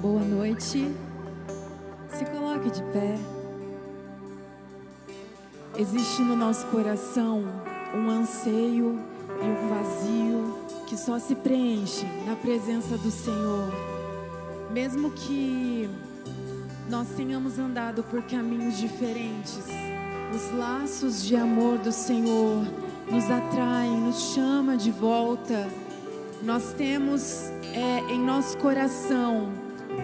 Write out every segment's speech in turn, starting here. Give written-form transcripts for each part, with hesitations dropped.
Boa noite. Se coloque de pé. Existe no nosso coração um anseio e um vazio que só se preenche na presença do Senhor. Mesmo que nós tenhamos andado por caminhos diferentes, os laços de amor do Senhor nos atraem, nos chama de volta. Nós temos em nosso coração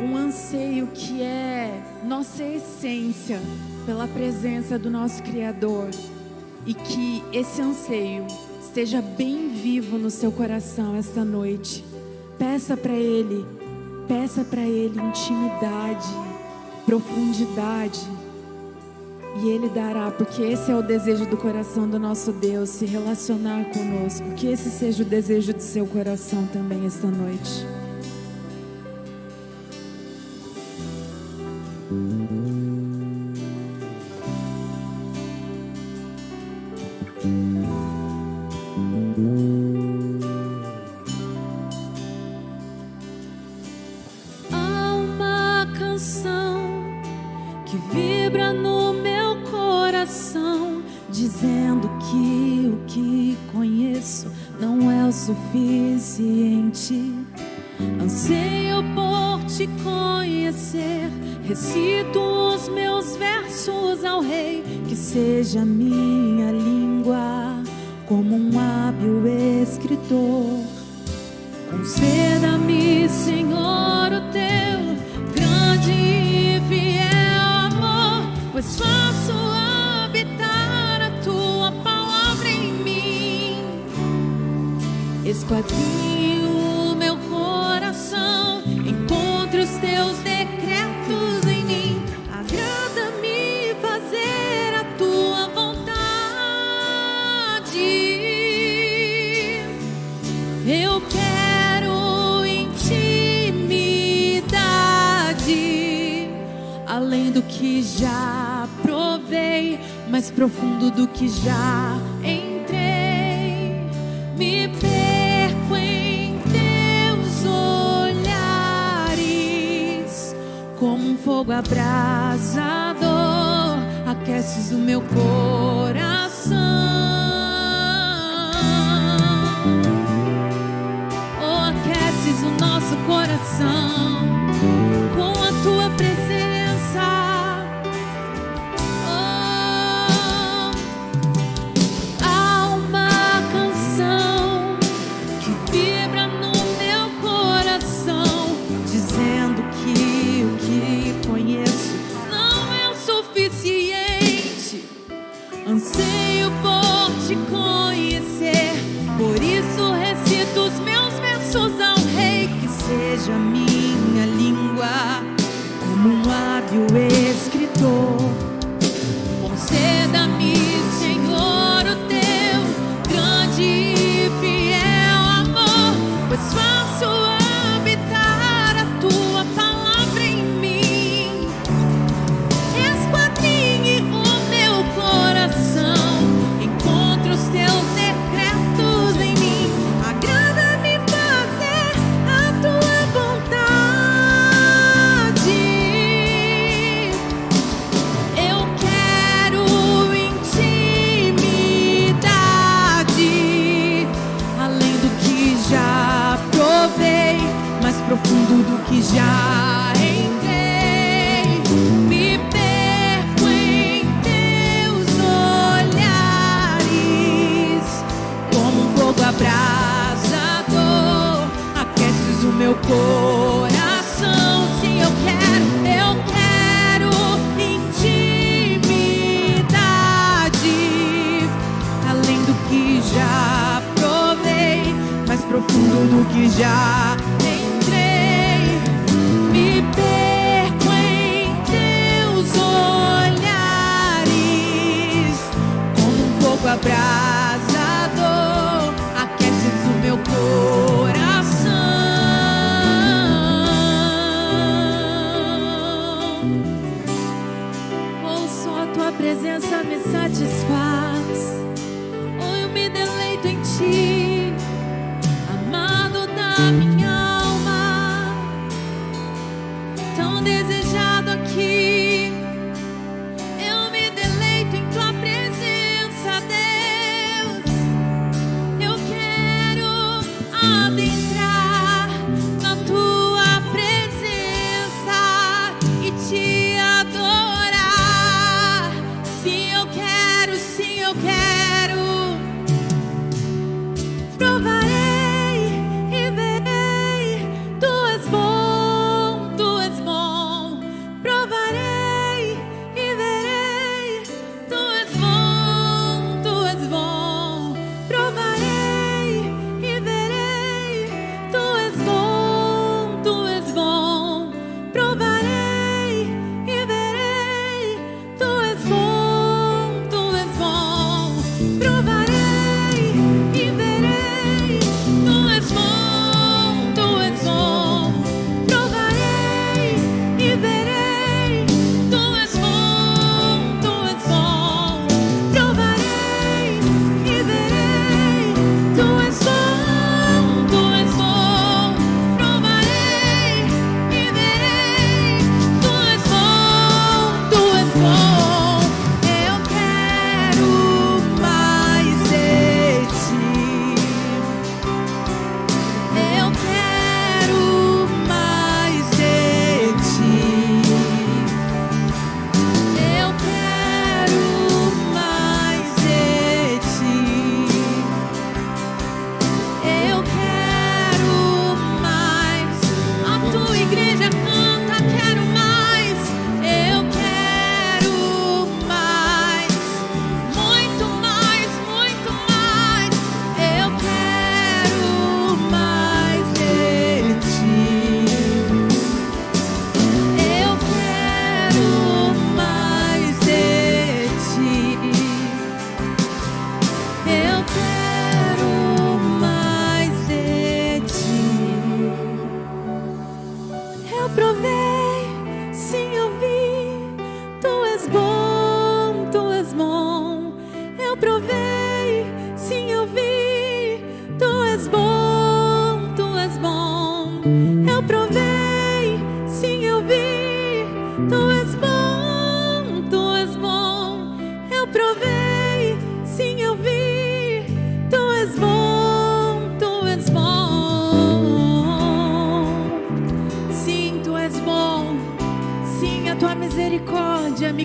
um anseio que é nossa essência pela presença do nosso Criador, e que esse anseio esteja bem vivo no seu coração esta noite. Peça para Ele intimidade, profundidade, e Ele dará, porque esse é o desejo do coração do nosso Deus, se relacionar conosco. Que esse seja o desejo do seu coração também esta noite. Há uma canção que vibra no meu coração, dizendo que o que conheço não é o suficiente. Anseio por te conhecer, recito os meus versos ao Rei, que seja minha língua como um hábil escritor. Conceda-me, Senhor, o teu grande e fiel amor, pois faço habitar a tua palavra em mim. Esquadrinho o meu coração, encontre os teus decretos em mim. Agrada-me fazer a tua vontade. Eu quero intimidade, além do que já provei, mais profundo do que já entrei. Me perco em teus olhares, como um fogo abrasador, aqueces o meu coração. Oh, aqueces o nosso coração com a tua presença. Oh, há uma canção que vibra no meu coração, dizendo que o que conheço não é o suficiente. Anseio por te conhecer, por isso recito os meus versos ao Rei, que seja minha língua como um hábil escritor. Conceda-me, Senhor, o teu grande e fiel amor, pois faço habitar a tua palavra em mim. Esquadrinhe o meu coração, encontre os teus decretos em mim. Agrada-me fazer a tua vontade. Eu quero intimidade, além do que já provei, mais profundo do que já entrei. Me perco em teus olhares, como um fogo abrasador, aqueces o meu coração. Sim, eu quero intimidade, além do que já provei, mais profundo do que já entrei. Me perco em teus olhares, como um fogo abrasador, aqueces o meu coração. Oh, só a tua presença me satisfaz. Oh, eu me deleito em ti, amado da minha alma.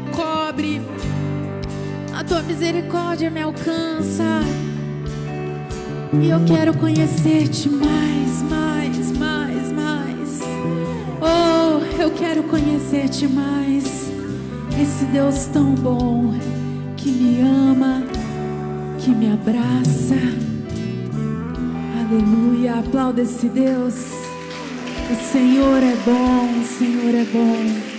cobre, a tua misericórdia me alcança. E eu quero conhecer-te mais, mais, mais, mais. Oh, eu quero conhecer-te mais. Esse Deus tão bom, que me ama, que me abraça. Aleluia, aplauda esse Deus. O Senhor é bom, o Senhor é bom.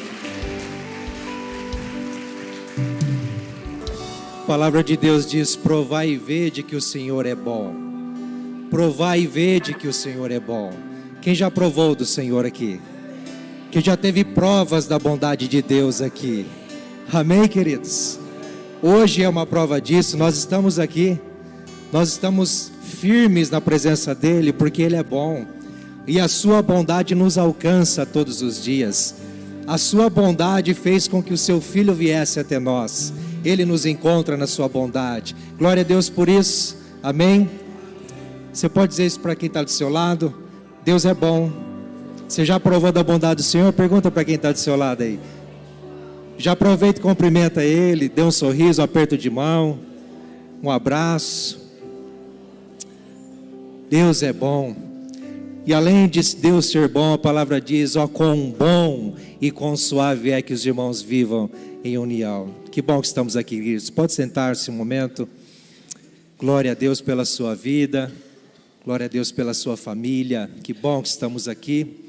A palavra de Deus diz: provai e vede que o Senhor é bom. Provai e vede que o Senhor é bom. Quem já provou do Senhor aqui? Quem já teve provas da bondade de Deus aqui? Amém, queridos? Hoje é uma prova disso. Nós estamos aqui, nós estamos firmes na presença dEle, porque Ele é bom. E a sua bondade nos alcança todos os dias. A sua bondade fez com que o seu Filho viesse até nós. Ele nos encontra na sua bondade. Glória a Deus por isso. Amém? Você pode dizer isso para quem está do seu lado? Deus é bom. Você já provou da bondade do Senhor? Pergunta para quem está do seu lado aí. Já aproveita e cumprimenta Ele. Dê um sorriso, um aperto de mão, um abraço. Deus é bom. E além de Deus ser bom, a palavra diz: ó, quão bom e quão suave é que os irmãos vivam em união. Que bom que estamos aqui, queridos. Pode sentar-se um momento. Glória a Deus pela sua vida. Glória a Deus pela sua família. Que bom que estamos aqui.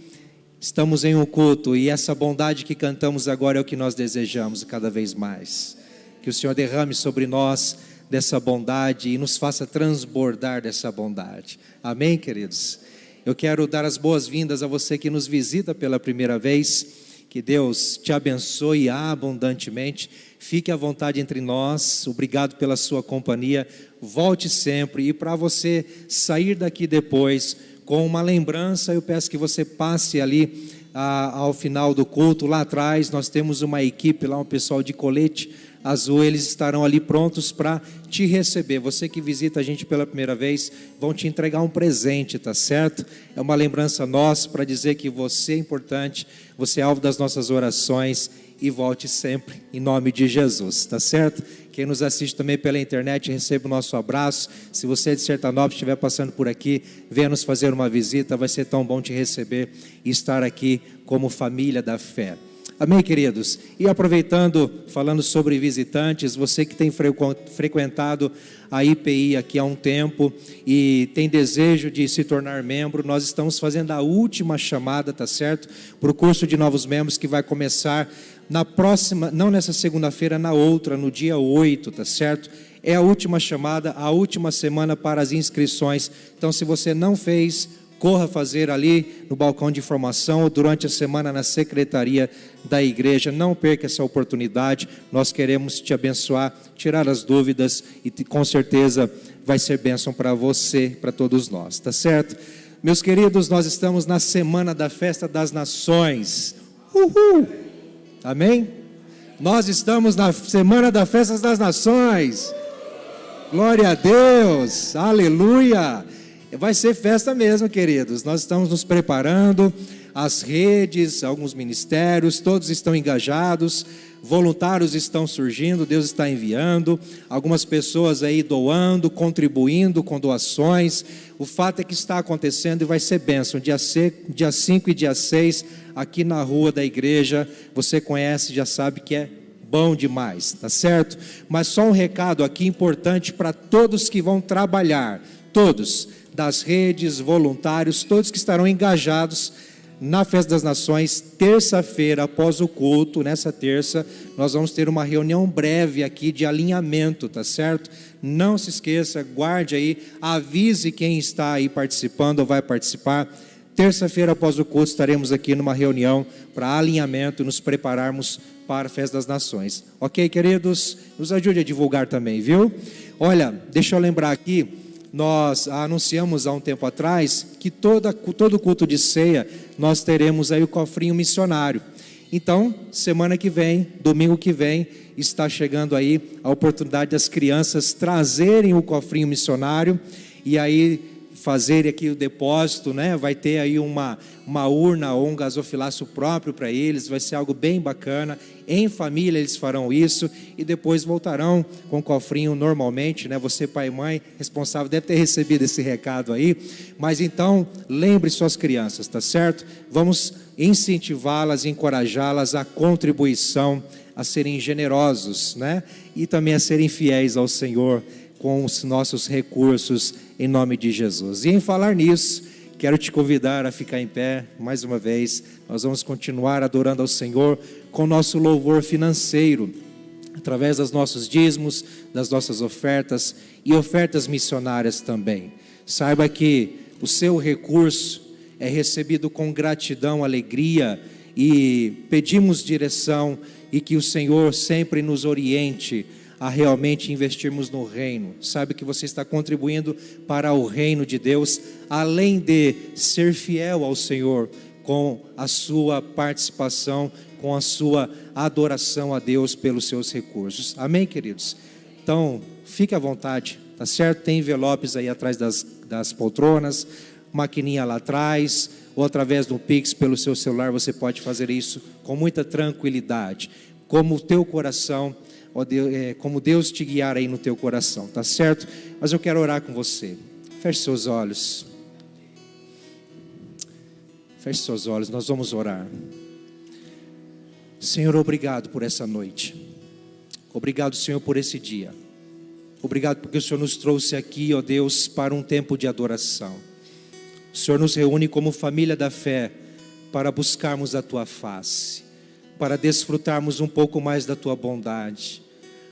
Estamos em um culto, e essa bondade que cantamos agora é o que nós desejamos cada vez mais. Que o Senhor derrame sobre nós dessa bondade e nos faça transbordar dessa bondade. Amém, queridos? Eu quero dar as boas-vindas a você que nos visita pela primeira vez. Que Deus te abençoe abundantemente. Fique à vontade entre nós. Obrigado pela sua companhia. Volte sempre. E para você sair daqui depois com uma lembrança, eu peço que você passe ali ao final do culto. Lá atrás nós temos uma equipe lá, um pessoal de colete azul. Eles estarão ali prontos para te receber. Você que visita a gente pela primeira vez, vão te entregar um presente, tá certo? É uma lembrança nossa para dizer que você é importante, você é alvo das nossas orações, e volte sempre em nome de Jesus, tá certo? Quem nos assiste também pela internet, receba o nosso abraço. Se você é de Sertanópolis estiver passando por aqui, venha nos fazer uma visita. Vai ser tão bom te receber e estar aqui como família da fé. Amém, queridos? E aproveitando, falando sobre visitantes, você que tem frequentado a IPI aqui há um tempo e tem desejo de se tornar membro, nós estamos fazendo a última chamada, tá certo? Para o curso de novos membros que vai começar na próxima, não nessa segunda-feira, na outra, no dia 8, tá certo? É a última chamada, a última semana para as inscrições. Então, se você não fez, corra fazer ali no balcão de informação ou durante a semana na secretaria da igreja. Não perca essa oportunidade. Nós queremos te abençoar, tirar as dúvidas e com certeza vai ser bênção para você, para todos nós, tá certo? Meus queridos, nós estamos na semana da Festa das Nações. Uhul! Amém? Nós estamos na semana da Festa das Nações. Glória a Deus, aleluia. Vai ser festa mesmo, queridos. Nós estamos nos preparando, as redes, alguns ministérios, todos estão engajados, voluntários estão surgindo, Deus está enviando, algumas pessoas aí doando, contribuindo com doações. O fato é que está acontecendo e vai ser bênção, dia 5 e dia 6, aqui na rua da igreja. Você conhece, já sabe que é bom demais, tá certo? Mas só um recado aqui importante para todos que vão trabalhar, todos, das redes, voluntários, todos que estarão engajados na Festa das Nações. Terça-feira, após o culto, nessa terça, nós vamos ter uma reunião breve aqui de alinhamento, tá certo? Não se esqueça, guarde aí, avise quem está aí participando ou vai participar. Terça-feira, após o culto, estaremos aqui numa reunião para alinhamento, nos prepararmos para a Festa das Nações. Ok, queridos? Nos ajude a divulgar também, viu? Olha, deixa eu lembrar aqui, nós anunciamos há um tempo atrás que todo culto de ceia nós teremos aí o cofrinho missionário. Então, semana que vem, domingo que vem, está chegando aí a oportunidade das crianças trazerem o cofrinho missionário e aí fazer aqui o depósito, né? Vai ter aí uma urna ou um gasofilaço próprio para eles, vai ser algo bem bacana. Em família eles farão isso e depois voltarão com o cofrinho normalmente, né? Você, pai e mãe responsável, deve ter recebido esse recado aí. Mas então, lembre suas crianças, tá certo? Vamos incentivá-las, encorajá-las à contribuição, a serem generosos, né? E também a serem fiéis ao Senhor com os nossos recursos, em nome de Jesus. E em falar nisso, quero te convidar a ficar em pé mais uma vez. Nós vamos continuar adorando ao Senhor com nosso louvor financeiro, através dos nossos dízimos, das nossas ofertas e ofertas missionárias também. Saiba que o seu recurso é recebido com gratidão, alegria, e pedimos direção e que o Senhor sempre nos oriente a realmente investirmos no reino. Sabe que você está contribuindo para o reino de Deus, além de ser fiel ao Senhor com a sua participação, com a sua adoração a Deus pelos seus recursos. Amém, queridos? Então, fique à vontade, tá certo? Tem envelopes aí atrás das poltronas, maquininha lá atrás, ou através do Pix pelo seu celular, você pode fazer isso com muita tranquilidade, como o teu coração, como Deus te guiar aí no teu coração, tá certo? Mas eu quero orar com você. Feche seus olhos. Feche seus olhos, nós vamos orar. Senhor, obrigado por essa noite. Obrigado, Senhor, por esse dia. Obrigado porque o Senhor nos trouxe aqui, ó Deus, para um tempo de adoração. O Senhor nos reúne como família da fé para buscarmos a Tua face, para desfrutarmos um pouco mais da Tua bondade.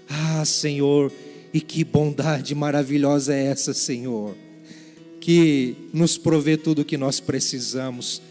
Ah, Senhor, e que bondade maravilhosa é essa, Senhor, que nos provê tudo o que nós precisamos,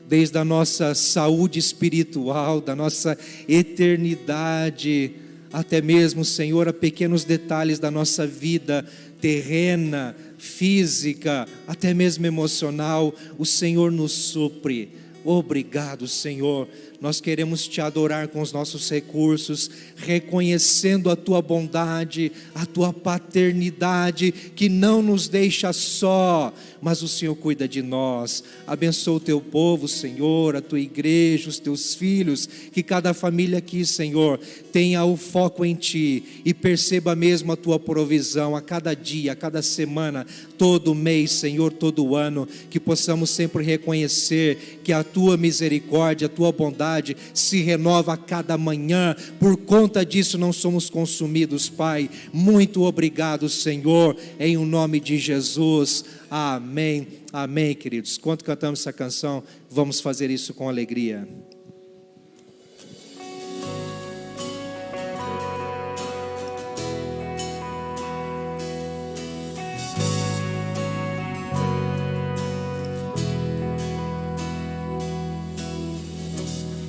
desde a nossa saúde espiritual, da nossa eternidade, até mesmo, Senhor, a pequenos detalhes da nossa vida terrena, física, até mesmo emocional. O Senhor nos supre. Obrigado, Senhor. Nós queremos Te adorar com os nossos recursos, reconhecendo a Tua bondade, a Tua paternidade, que não nos deixa só, mas o Senhor cuida de nós. Abençoa o Teu povo, Senhor, a Tua igreja, os Teus filhos, que cada família aqui, Senhor, tenha o foco em Ti e perceba mesmo a Tua provisão a cada dia, a cada semana, todo mês, Senhor, todo ano, que possamos sempre reconhecer que a Tua misericórdia, a Tua bondade se renova a cada manhã. Por conta disso não somos consumidos, Pai. Muito obrigado, Senhor, em o nome de Jesus. Amém. Amém, queridos. Quando cantamos essa canção, vamos fazer isso com alegria.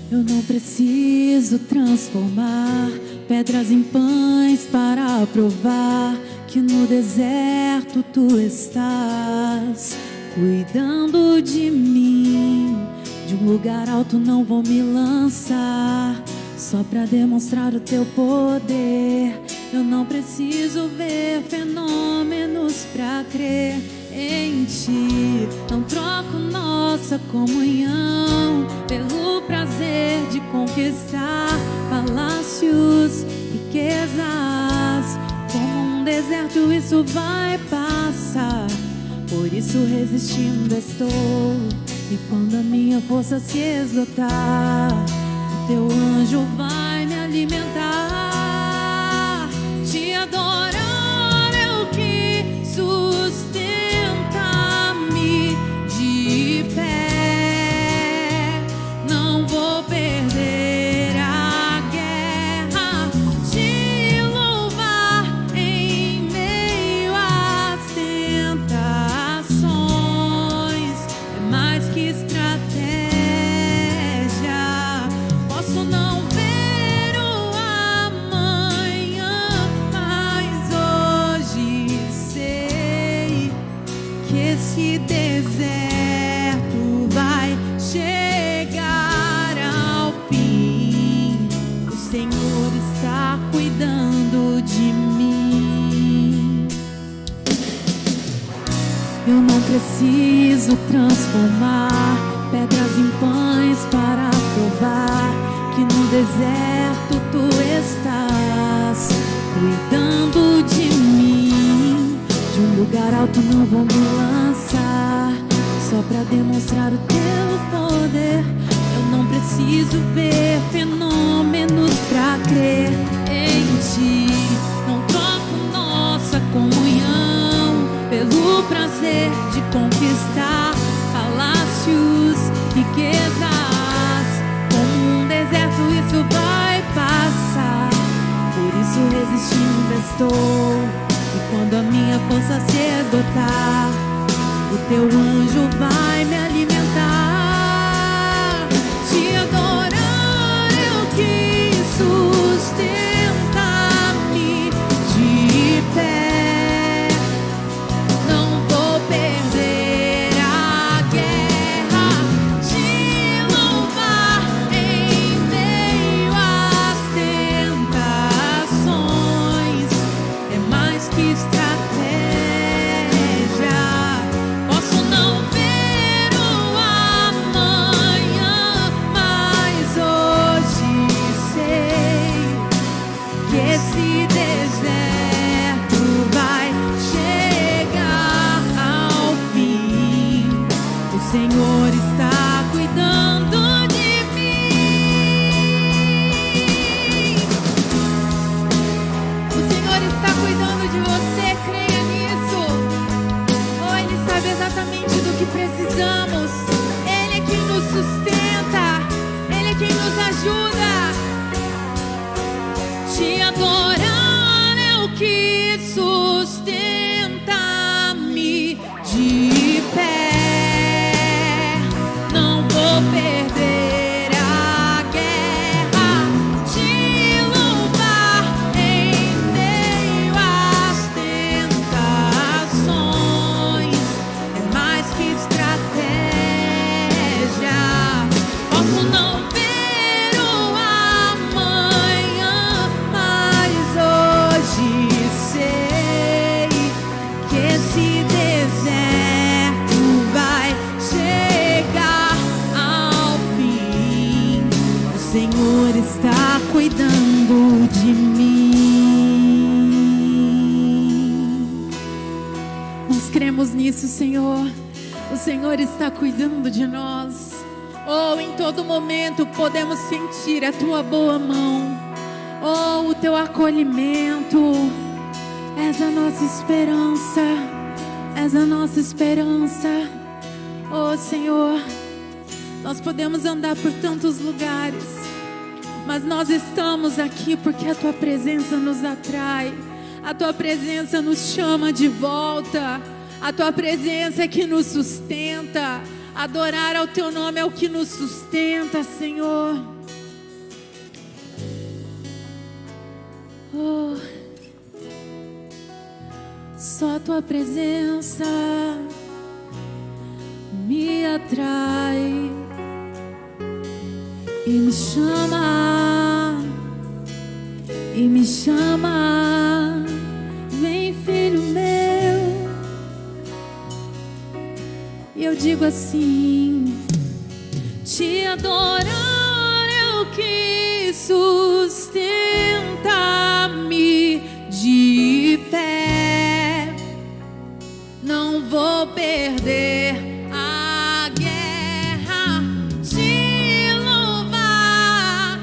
Eu não preciso transformar pedras em pães para provar que no deserto Tu estás cuidando de mim. De um lugar alto não vou me lançar só para demonstrar o Teu poder. Eu não preciso ver fenômenos para crer em Ti. Não troco nossa comunhão pelo prazer de conquistar palácios, riquezas. Como um deserto isso vai passar, por isso resistindo estou. E quando a minha força se esgotar, o Teu anjo vai me alimentar. Te adorar é o que sustenta-me de pé. Não vou perder a guerra. Te louvar em meio às tentações é mais que estratégia. Posso não ver o amanhã, mas hoje sei que esse deserto vai chegar ao fim. O Senhor está cuidando de mim. Eu não preciso transformar pedras em pães para provar que no deserto tu estás cuidando de mim. De um lugar alto não vou me lançar só para demonstrar o teu poder. Eu não preciso ver fenômenos para crer em ti. Não troco nossa comunhão pelo prazer de conquistar palácios, riquezas. Como um deserto isso vai passar. Por isso resistindo estou. E quando a minha força se esgotar, o teu anjo vai me alimentar. Te adorar eu quis sustentar-me de pé. Não vou perder a guerra. Te louvar em meio às tentações é mais que estratégia. Posso não ver o amanhã, mas hoje sei que esse deserto vai chegar ao fim. O Senhor está cuidando de mim. O Senhor está cuidando de você, creia nisso. Oh, Ele sabe exatamente do que precisamos. Ele é quem nos sustenta, Ele é quem nos ajuda. Te adorar é o que sustenta-me de pé. Não vou perder a guerra. Te louvar em meio às tentações é mais que estratégia. Posso não ver o amanhã, mas hoje sei que esse deserto vai chegar ao fim. O Senhor está cuidando de mim. Nós cremos nisso, Senhor. O Senhor está cuidando de nós. Oh, em todo momento podemos sentir a tua boa mão. Oh, o teu acolhimento. És a nossa esperança. És a nossa esperança. Oh, Senhor, nós podemos andar por tantos lugares, mas nós estamos aqui porque a tua presença nos atrai. A tua presença nos chama de volta. A tua presença é que nos sustenta. Adorar ao teu nome é o que nos sustenta, Senhor. Oh, só a tua presença me atrai e me chama, e me chama. Vem, filho meu. E eu digo assim: te adorar é o que sustenta-me de pé. Não vou perder a guerra. Te louvar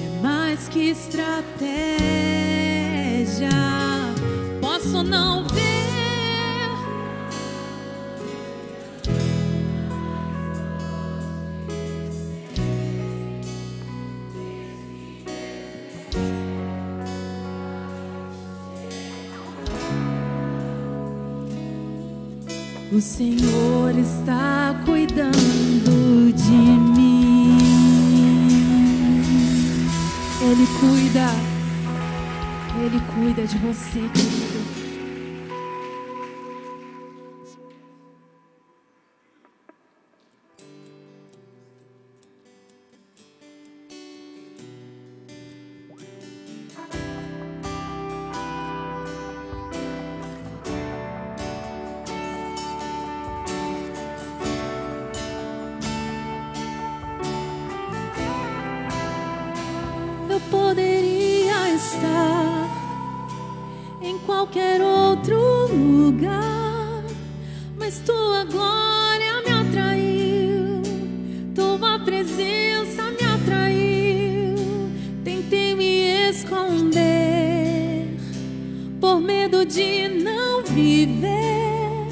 é mais que estratégia. Posso não ver, o Senhor está cuidando de mim. Ele cuida de você, querido. estar em qualquer outro lugar, mas tua glória me atraiu, tua presença me atraiu. Tentei me esconder por medo de não viver,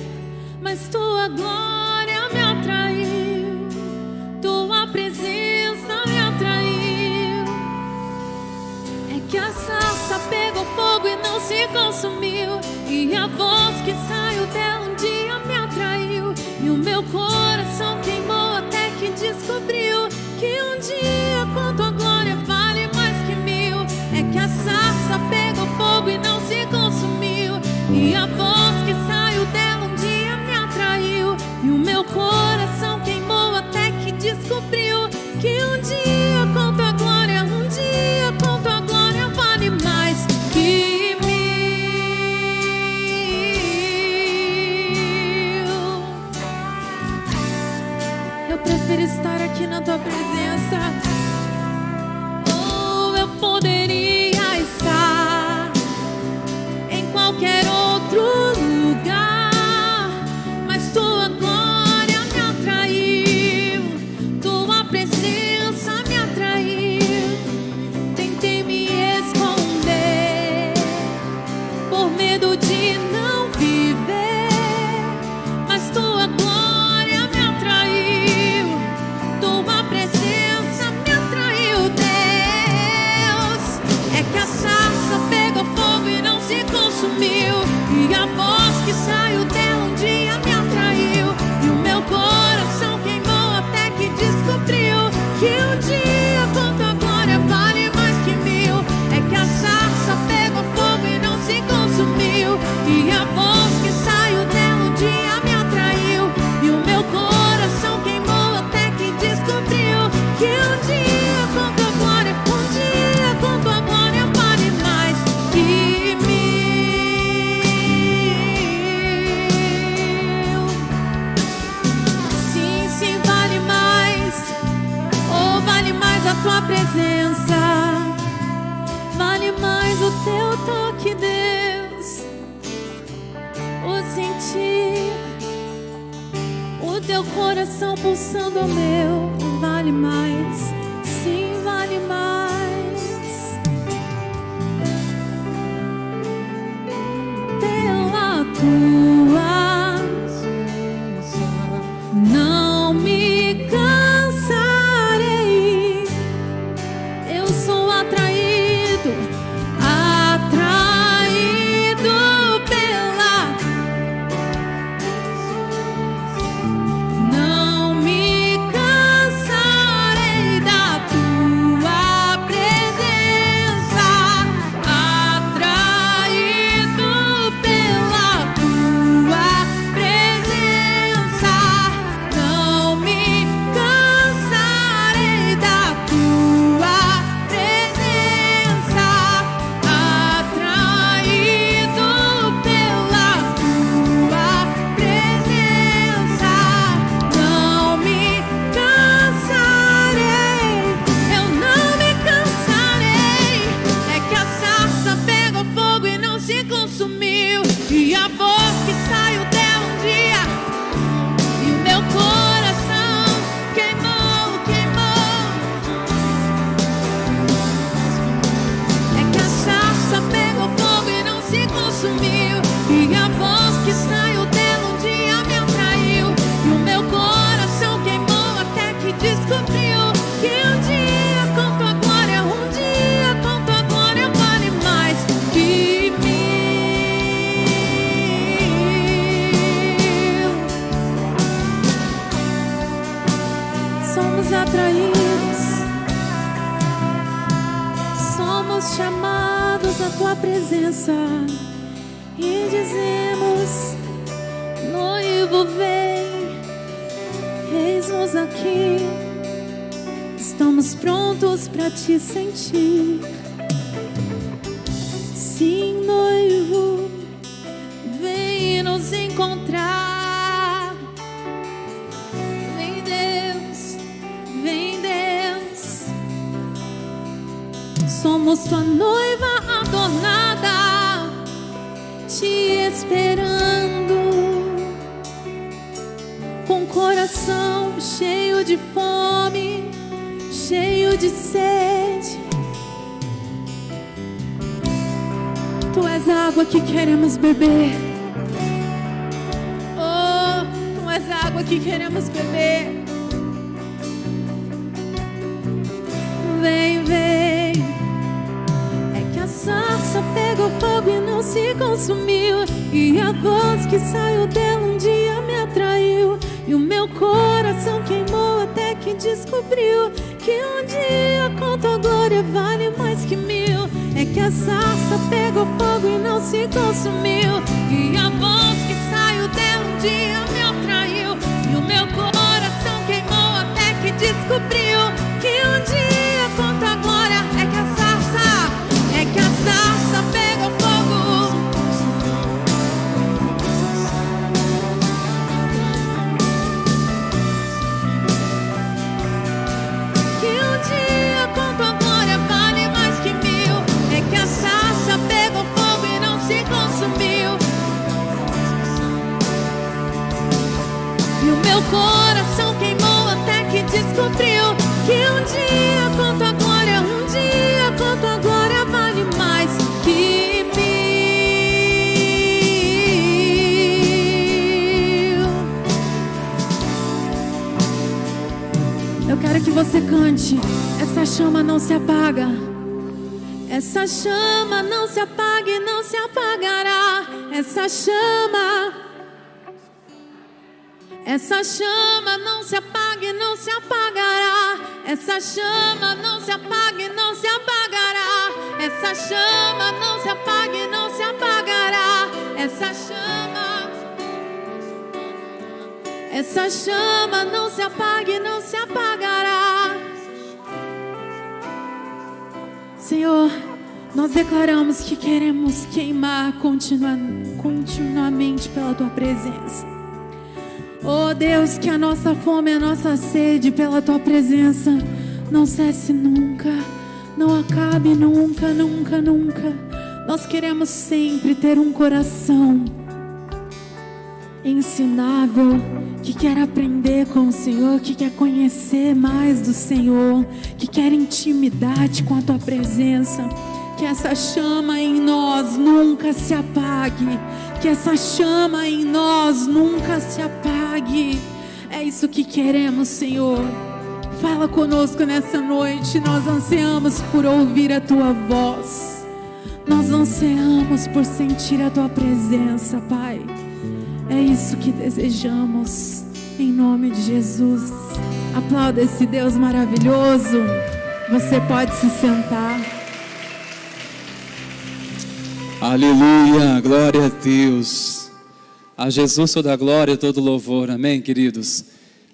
mas tua glória me atraiu, tua presença me atraiu. É que a sarça pegou fogo e não se consumiu, e a voz que saiu dela um dia me atraiu, e o meu coração queimou até que descobriu que um dia com tua glória vale mais que mil. É que a sarça pegou fogo e não se consumiu, e a voz que saiu dela um dia me atraiu, e o meu coração queimou até que descobriu que um dia com tua glória, um dia com tua glória vale mais que mil. Eu prefiro estar aqui na tua presença. Ou eu poderia estar em qualquer outro lugar, mas tua glória me atraiu, tua presença me atraiu. Tentei me esconder por medo de não viver, mas tua glória me atraiu, tua presença me atraiu. Deus, é que a sarça pegou fogo e não se consumiu, e a voz que saiu dela um dia me atraiu, e o meu coração queimou até que descobriu que um dia com tua glória vale mais que mil. É que a sarça pegou fogo e não se consumiu, e a voz que saiu dela um dia me atraiu, e o meu coração queimou até que descobriu que um dia com tua glória, um dia com tua glória vale mais que mil. Sim, sim, vale mais. Oh, vale mais a tua presença, vale mais o teu toque, Deus. O sentir o teu coração pulsando ao meu vale mais. Sim, vale mais. Pela tua não me cansarei. Eu sou atraído, atraído pela. Não me cansarei da tua presença, atraído pela tua presença. Não me cansarei da tua presença, atraído pela tua presença. Não me cansarei, eu não me cansarei. É que a sarça pegou fogo e não se consumiu, e a voz que saiu dela um dia, e o meu coração queimou, queimou. É que a sarça pegou fogo e não se consumiu, e a voz que saiu dela um dia me atraiu, e o meu coração queimou até que descobriu que um dia com tua glória, um dia com tua glória vale mais que mil. Somos atraídos, somos chamados à tua presença e dizemos: noivo vem, eis-nos aqui, estamos prontos para te sentir. Sim, noivo, vem nos encontrar. Vem Deus, vem Deus. Somos tua noiva te esperando, com coração cheio de fome, cheio de sede. Tu és a água que queremos beber. Oh, tu és a água que queremos beber. Vem, vem. É que a sarça pegou fogo e não se consumiu, e a voz que saiu dela um dia me atraiu, e o meu coração queimou até que descobriu que um dia com tua glória vale mais que mil. É que a sarça pegou fogo e não se consumiu, e a voz que saiu dela um dia me atraiu, e o meu coração queimou até que descobriu que um dia com tua glória. É que a sarça pegou fogo. Que um dia com tua glória vale mais que mil. É que a sarça pegou fogo e não se consumiu, e o meu coração queimou até que descobriu que um dia com tua glória, um dia com tua glória vale mais que mil. Eu quero que você cante. Essa chama não se apaga. Essa chama não se apaga e não se apagará. Essa chama não se apaga e não se apagará. Essa chama não se apaga e não se apagará. Essa chama não se apaga e não se apagará. Essa chama não se apaga e não se apagará. Senhor, nós declaramos que queremos queimar continuamente pela tua presença. Oh Deus, que a nossa fome, a nossa sede pela tua presença não cesse nunca, não acabe nunca, nunca, nunca. Nós queremos sempre ter um coração ensinável, que quer aprender com o Senhor, que quer conhecer mais do Senhor, que quer intimidade com a tua presença. Que essa chama em nós nunca se apague. Que essa chama em nós nunca se apague. É isso que queremos, Senhor. Fala conosco nessa noite. Nós ansiamos por ouvir a tua voz. Nós ansiamos por sentir a tua presença, Pai. É isso que desejamos, em nome de Jesus. Aplauda esse Deus maravilhoso. Você pode se sentar. Aleluia, glória a Deus. A Jesus toda a glória, todo louvor, amém, queridos?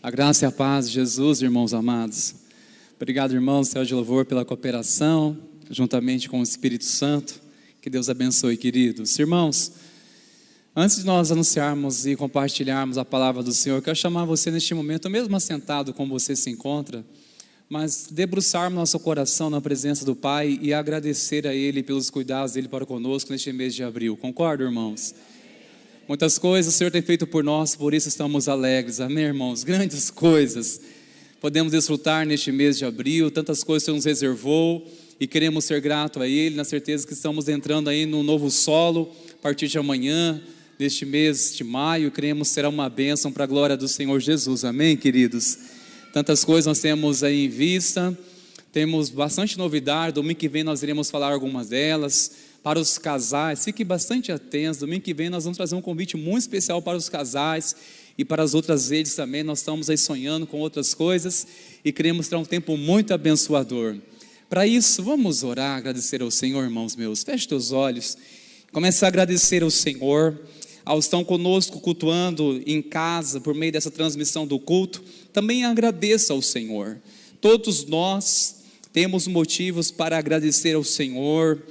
A graça e a paz de Jesus, irmãos amados. Obrigado, irmãos, céu de louvor, pela cooperação, juntamente com o Espírito Santo. Que Deus abençoe, queridos. Irmãos, antes de nós anunciarmos e compartilharmos a palavra do Senhor, eu quero chamar você neste momento, mesmo assentado como você se encontra, mas debruçarmos nosso coração na presença do Pai e agradecer a Ele pelos cuidados dEle para conosco neste mês de abril. Concordo, irmãos? Muitas coisas o Senhor tem feito por nós, por isso estamos alegres, amém, irmãos? Grandes coisas podemos desfrutar neste mês de abril, tantas coisas que o Senhor nos reservou e queremos ser gratos a Ele, na certeza que estamos entrando aí num novo solo a partir de amanhã, neste mês de maio. Queremos será uma bênção para a glória do Senhor Jesus, amém, queridos? Tantas coisas nós temos aí em vista, temos bastante novidade. Domingo que vem nós iremos falar algumas delas. Para os casais, fiquem bastante atentos. Domingo que vem nós vamos trazer um convite muito especial para os casais e para as outras redes também. Nós estamos aí sonhando com outras coisas e queremos ter um tempo muito abençoador. Para isso, vamos orar, agradecer ao Senhor, irmãos meus. Feche teus olhos, comece a agradecer ao Senhor. Aos que estão conosco cultuando em casa, por meio dessa transmissão do culto, também agradeça ao Senhor. Todos nós temos motivos para agradecer ao Senhor,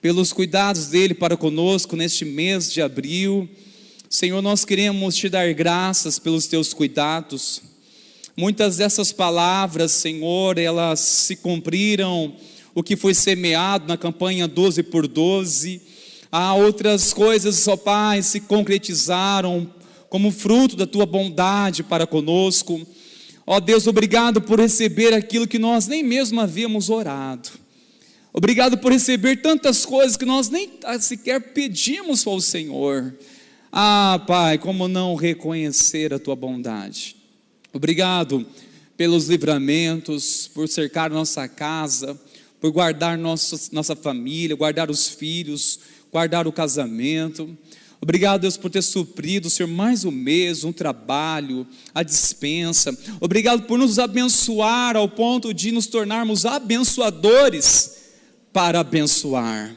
pelos cuidados dEle para conosco neste mês de abril. Senhor, nós queremos te dar graças pelos teus cuidados. Muitas dessas palavras, Senhor, elas se cumpriram, o que foi semeado na campanha 12 por 12, outras coisas, ó Pai, se concretizaram como fruto da Tua bondade para conosco. Ó Deus, obrigado por receber aquilo que nós nem mesmo havíamos orado. Obrigado por receber tantas coisas que nós nem sequer pedimos ao Senhor. Pai, como não reconhecer a Tua bondade? Obrigado pelos livramentos, por cercar nossa casa, por guardar nossa família, guardar os filhos, guardar o casamento. Obrigado, Deus, por ter suprido, Senhor, mais um mês, um trabalho, a despensa. Obrigado por nos abençoar ao ponto de nos tornarmos abençoadores para abençoar.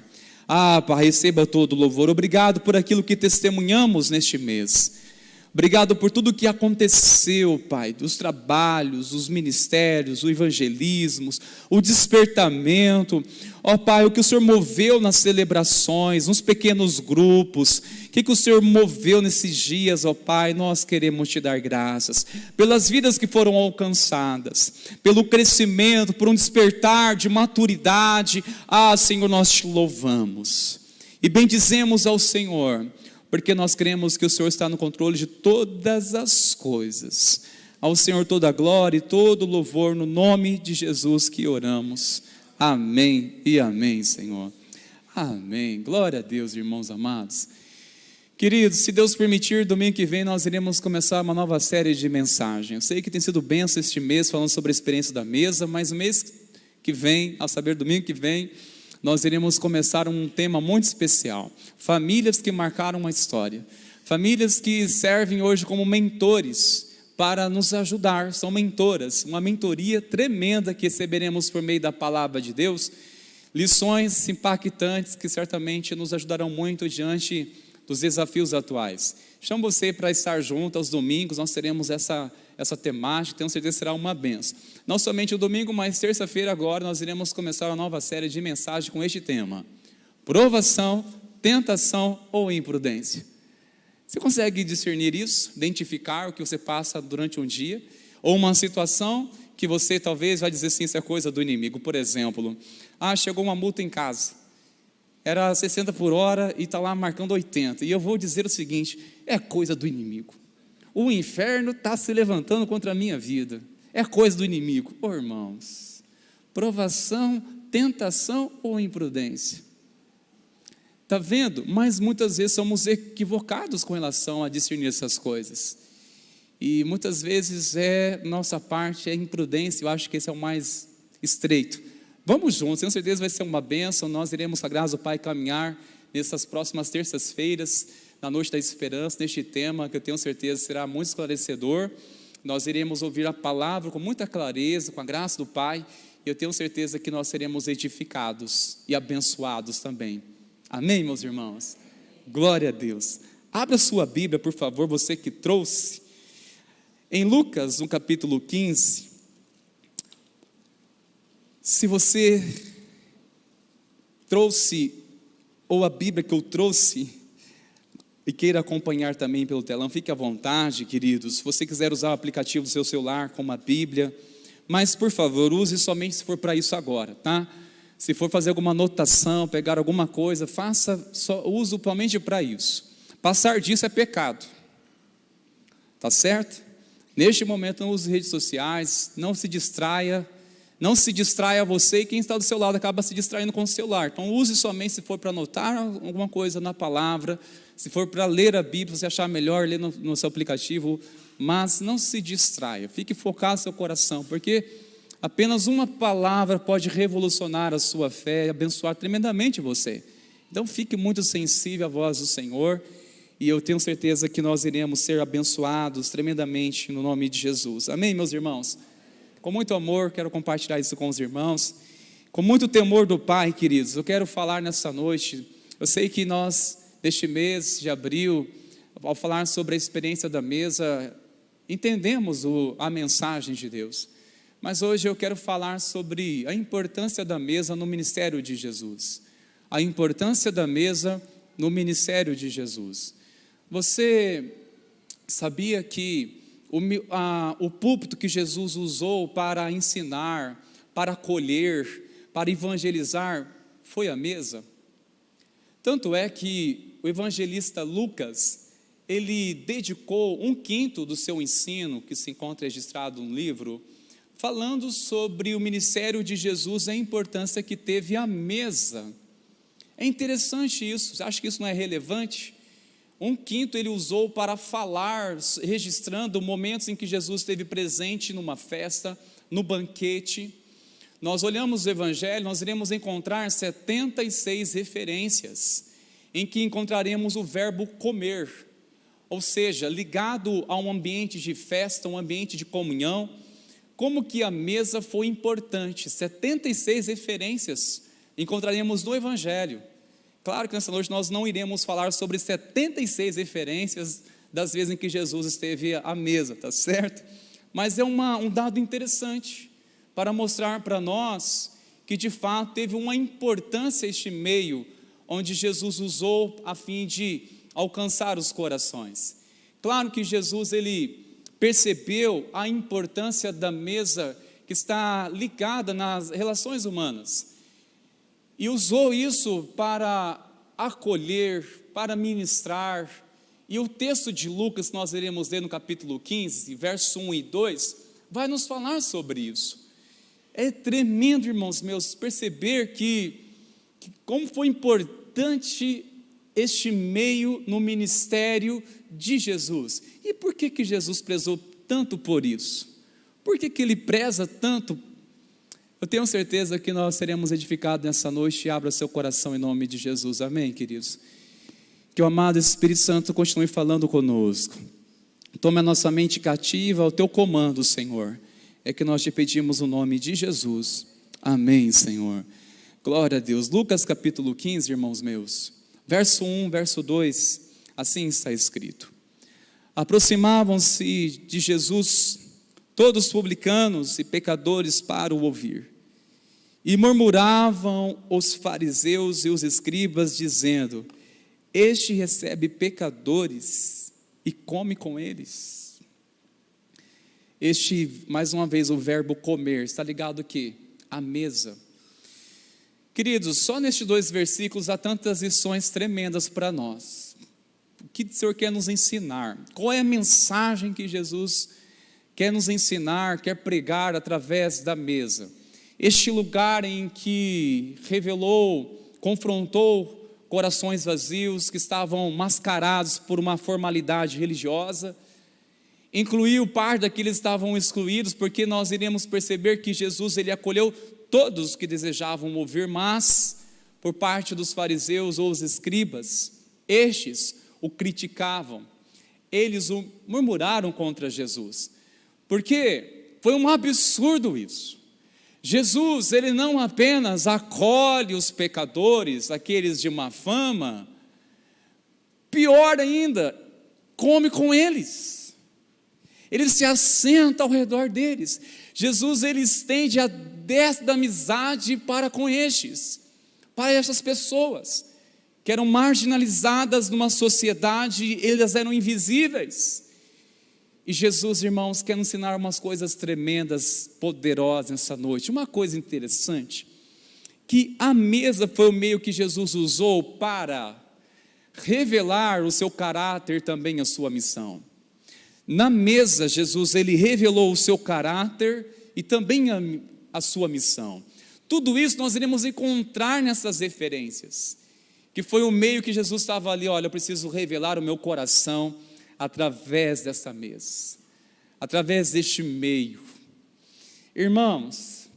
Pai, receba todo o louvor. Obrigado por aquilo que testemunhamos neste mês. Obrigado por tudo que aconteceu, Pai, dos trabalhos, os ministérios, o evangelismo, o despertamento. Ó Pai, o que o Senhor moveu nas celebrações, nos pequenos grupos, o que o Senhor moveu nesses dias, ó Pai, nós queremos Te dar graças, pelas vidas que foram alcançadas, pelo crescimento, por um despertar de maturidade. Senhor, nós Te louvamos e bendizemos ao Senhor, porque nós cremos que o Senhor está no controle de todas as coisas. Ao Senhor toda a glória e todo o louvor, no nome de Jesus que oramos. Amém e amém, Senhor. Amém. Glória a Deus, irmãos amados. Queridos, se Deus permitir, domingo que vem nós iremos começar uma nova série de mensagens. Eu sei que tem sido bênção este mês, falando sobre a experiência da mesa, mas o mês que vem, ao saber, domingo que vem, nós iremos começar um tema muito especial. Famílias que marcaram uma história. Famílias que servem hoje como mentores para nos ajudar. São mentoras, uma mentoria tremenda que receberemos por meio da palavra de Deus. Lições impactantes que certamente nos ajudarão muito diante dos desafios atuais. Chamo você para estar junto aos domingos. Nós teremos essa temática, tenho certeza que será uma bênção. Não somente o domingo, mas terça-feira agora nós iremos começar uma nova série de mensagens com este tema: provação, tentação ou imprudência. Você consegue discernir isso? Identificar o que você passa durante um dia? Ou uma situação que você talvez vai dizer assim, isso é coisa do inimigo. Por exemplo, chegou uma multa em casa, era 60 por hora e está lá marcando 80. E eu vou dizer o seguinte: é coisa do inimigo. O inferno está se levantando contra a minha vida. É coisa do inimigo. Irmãos, provação, tentação ou imprudência? Está vendo? Mas muitas vezes somos equivocados com relação a discernir essas coisas. E muitas vezes nossa parte é imprudência. Eu acho que esse é o mais estreito. Vamos juntos, tenho certeza vai ser uma bênção. Nós iremos, com a graça do Pai, caminhar nessas próximas terças-feiras, na Noite da Esperança, neste tema que eu tenho certeza será muito esclarecedor. Nós iremos ouvir a palavra com muita clareza, com a graça do Pai, e eu tenho certeza que nós seremos edificados e abençoados também. Amém, meus irmãos? Glória a Deus. Abra sua Bíblia, por favor, você que trouxe, em Lucas, no capítulo 15. Se você trouxe, ou a Bíblia que eu trouxe, e queira acompanhar também pelo telão, fique à vontade, queridos. Se você quiser usar o aplicativo do seu celular com uma Bíblia, mas por favor, use somente se for para isso agora, tá? Se for fazer alguma anotação, pegar alguma coisa, use somente para isso. Passar disso é pecado, tá certo? Neste momento não use redes sociais, não se distraia você, e quem está do seu lado acaba se distraindo com o celular. Então use somente se for para anotar alguma coisa na palavra, se for para ler a Bíblia, se você achar melhor ler no seu aplicativo, mas não se distraia, fique focado no seu coração, porque apenas uma palavra pode revolucionar a sua fé e abençoar tremendamente você. Então fique muito sensível à voz do Senhor, e eu tenho certeza que nós iremos ser abençoados tremendamente no nome de Jesus. Amém, meus irmãos? Com muito amor, quero compartilhar isso com os irmãos, com muito temor do Pai, queridos. Eu quero falar nessa noite, eu sei que nós, neste mês de abril, ao falar sobre a experiência da mesa, entendemos a mensagem de Deus. Mas hoje eu quero falar sobre a importância da mesa no ministério de Jesus. A importância da mesa no ministério de Jesus. Você sabia que o púlpito que Jesus usou para ensinar, para acolher, para evangelizar, foi a mesa? Tanto é que o evangelista Lucas, ele dedicou 1/5 do seu ensino, que se encontra registrado no livro, falando sobre o ministério de Jesus e a importância que teve a mesa. É interessante isso, você acha que isso não é relevante? 1/5 ele usou para falar, registrando momentos em que Jesus esteve presente numa festa, no banquete. Nós olhamos o Evangelho, nós iremos encontrar 76 referências, em que encontraremos o verbo comer, ou seja, ligado a um ambiente de festa, um ambiente de comunhão, como que a mesa foi importante. 76 referências encontraremos no Evangelho. Claro que nessa noite nós não iremos falar sobre 76 referências das vezes em que Jesus esteve à mesa, tá certo? Mas é um dado interessante para mostrar para nós que de fato teve uma importância este meio onde Jesus usou a fim de alcançar os corações. Claro que Jesus ele percebeu a importância da mesa que está ligada nas relações humanas e usou isso para acolher, para ministrar. E o texto de Lucas, nós iremos ler no capítulo 15, verso 1 e 2, vai nos falar sobre isso. É tremendo, irmãos meus, perceber que como foi importante este meio no ministério de Jesus. E por que Jesus prezou tanto por isso? Por que ele preza tanto? Eu tenho certeza que nós seremos edificados nessa noite. Abra seu coração em nome de Jesus, amém, queridos? Que o amado Espírito Santo continue falando conosco. Tome a nossa mente cativa ao teu comando, Senhor. É que nós te pedimos o nome de Jesus, amém, Senhor. Glória a Deus. Lucas capítulo 15, irmãos meus, verso 1, verso 2, assim está escrito: aproximavam-se de Jesus todos publicanos e pecadores para o ouvir, e murmuravam os fariseus e os escribas, dizendo: este recebe pecadores e come com eles. Este, mais uma vez, o verbo comer, está ligado aqui, à mesa. Queridos, só nestes 2 versículos há tantas lições tremendas para nós. O que o Senhor quer nos ensinar? Qual é a mensagem que Jesus quer nos ensinar, quer pregar através da mesa? Este lugar em que revelou, confrontou corações vazios que estavam mascarados por uma formalidade religiosa, incluiu parte daqueles que estavam excluídos, porque nós iremos perceber que Jesus ele acolheu todos que desejavam ouvir, mas por parte dos fariseus ou os escribas, estes o criticavam, eles o murmuraram contra Jesus, porque foi um absurdo isso. Jesus, ele não apenas acolhe os pecadores, aqueles de má fama, pior ainda, come com eles, ele se assenta ao redor deles. Jesus, ele estende a destra da amizade para com estes, para essas pessoas, que eram marginalizadas numa sociedade, eles eram invisíveis. E Jesus, irmãos, quer nos ensinar umas coisas tremendas, poderosas nessa noite. Uma coisa interessante, que a mesa foi o meio que Jesus usou para revelar o seu caráter, também a sua missão. Na mesa, Jesus, ele revelou o seu caráter e também a sua missão. Tudo isso nós iremos encontrar nessas referências, que foi o meio que Jesus estava ali, olha, eu preciso revelar o meu coração através dessa mesa, através deste meio. Irmãos,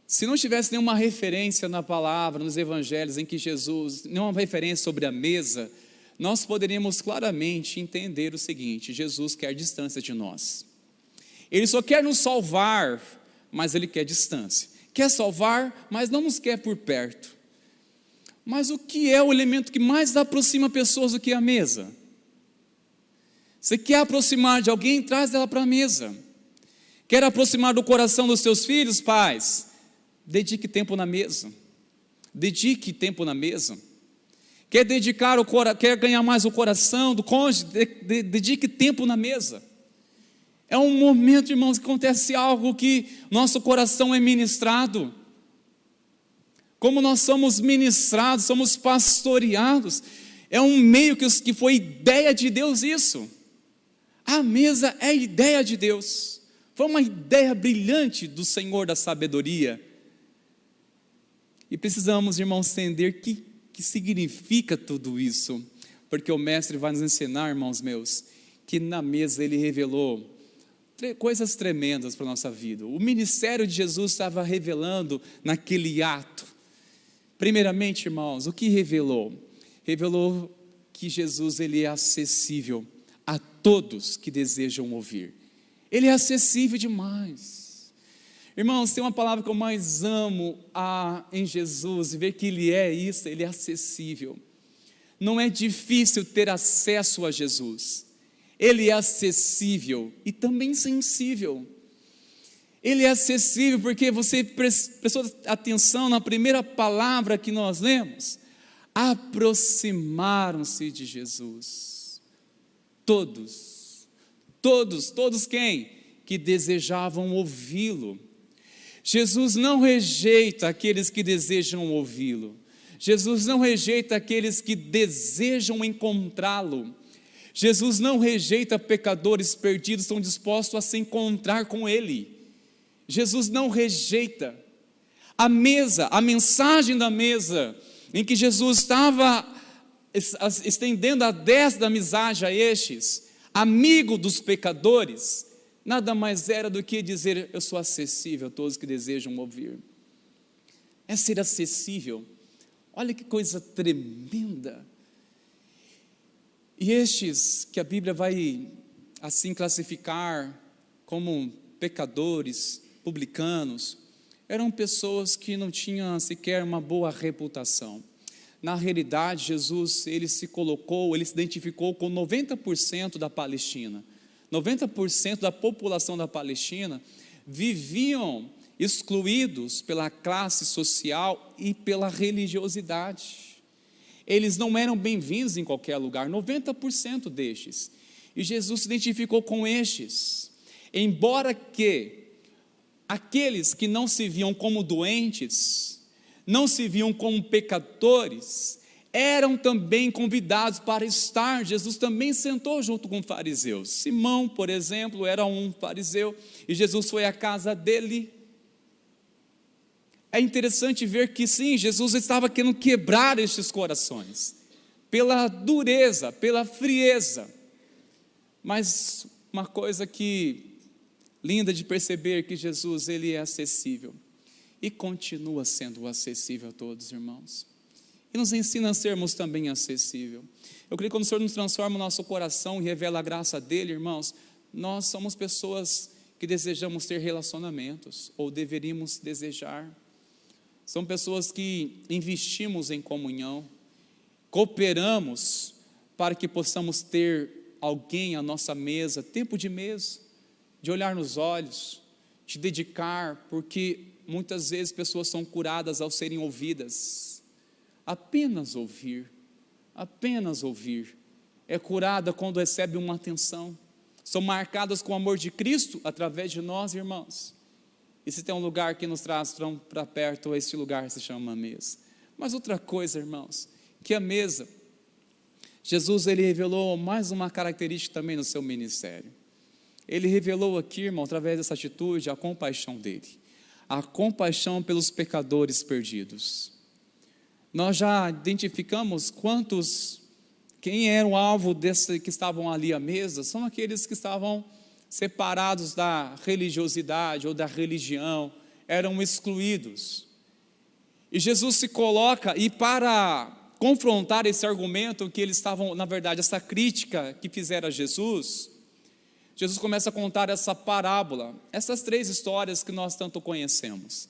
se não tivesse nenhuma referência na palavra, nos evangelhos, em que Jesus, nenhuma referência sobre a mesa, nós poderíamos claramente entender o seguinte: Jesus quer distância de nós. Ele só quer nos salvar, mas ele quer distância. Quer salvar, mas não nos quer por perto. Mas o que é o elemento que mais aproxima pessoas do que a mesa? Você quer aproximar de alguém, traz ela para a mesa. Quer aproximar do coração dos seus filhos, pais? Dedique tempo na mesa. Dedique tempo na mesa. Quer quer ganhar mais o coração do cônjuge? Dedique tempo na mesa. É um momento, irmãos, que acontece algo que nosso coração é ministrado. como nós somos ministrados, somos pastoreados. É um meio que foi ideia de Deus isso. A mesa é ideia de Deus. Foi uma ideia brilhante do Senhor da sabedoria. E precisamos, irmãos, entender que significa tudo isso. Porque o Mestre vai nos ensinar, irmãos meus, que na mesa Ele revelou coisas tremendas para a nossa vida. O ministério de Jesus estava revelando naquele ato. Primeiramente, irmãos, o que revelou? Revelou que Jesus, Ele é acessível a todos que desejam ouvir. Ele é acessível demais. Irmãos, tem uma palavra que eu mais amo em Jesus, e ver que Ele é isso, Ele é acessível. Não é difícil ter acesso a Jesus. Ele é acessível e também sensível. Ele é acessível porque você prestou atenção na primeira palavra que nós lemos. Aproximaram-se de Jesus. Todos quem? Que desejavam ouvi-lo. Jesus não rejeita aqueles que desejam ouvi-lo. Jesus não rejeita aqueles que desejam encontrá-lo. Jesus não rejeita pecadores perdidos, estão dispostos a se encontrar com Ele. Jesus não rejeita. A mesa, a mensagem da mesa, em que Jesus estava estendendo a destra da amizade a estes, amigo dos pecadores, nada mais era do que dizer: eu sou acessível a todos que desejam ouvir. É ser acessível. Olha que coisa tremenda. E estes que a Bíblia vai assim classificar como pecadores, publicanos, eram pessoas que não tinham sequer uma boa reputação. Na realidade, Jesus, ele se identificou com 90% da Palestina. 90% da população da Palestina viviam excluídos pela classe social e pela religiosidade. Eles não eram bem-vindos em qualquer lugar, 90% destes. E Jesus se identificou com estes. Embora que aqueles que não se viam como doentes, não se viam como pecadores, eram também convidados para estar. Jesus também sentou junto com fariseus. Simão, por exemplo, era um fariseu, e Jesus foi à casa dele. É interessante ver que sim, Jesus estava querendo quebrar estes corações, pela dureza, pela frieza. Mas uma coisa linda de perceber, que Jesus, ele é acessível, e continua sendo acessível a todos, irmãos. E nos ensina a sermos também acessível. Eu creio que quando o Senhor nos transforma o nosso coração e revela a graça dele, irmãos, nós somos pessoas que desejamos ter relacionamentos, ou deveríamos desejar. São pessoas que investimos em comunhão, cooperamos para que possamos ter alguém à nossa mesa, tempo de mesa, de olhar nos olhos, de dedicar, porque muitas vezes pessoas são curadas ao serem ouvidas. Apenas ouvir, é curada quando recebe uma atenção, são marcadas com o amor de Cristo através de nós, irmãos. E se tem um lugar que nos traz para perto, este lugar se chama mesa. Mas outra coisa, irmãos, que a mesa, Jesus, ele revelou mais uma característica também no seu ministério. Ele revelou aqui, irmão, através dessa atitude, a compaixão dele. A compaixão pelos pecadores perdidos. Nós já identificamos quem era o alvo que estavam ali à mesa. São aqueles que estavam separados da religiosidade ou da religião, eram excluídos. E Jesus se coloca, e para confrontar esse argumento que eles estavam, na verdade, essa crítica que fizeram a Jesus, Jesus começa a contar essa parábola, essas 3 histórias que nós tanto conhecemos.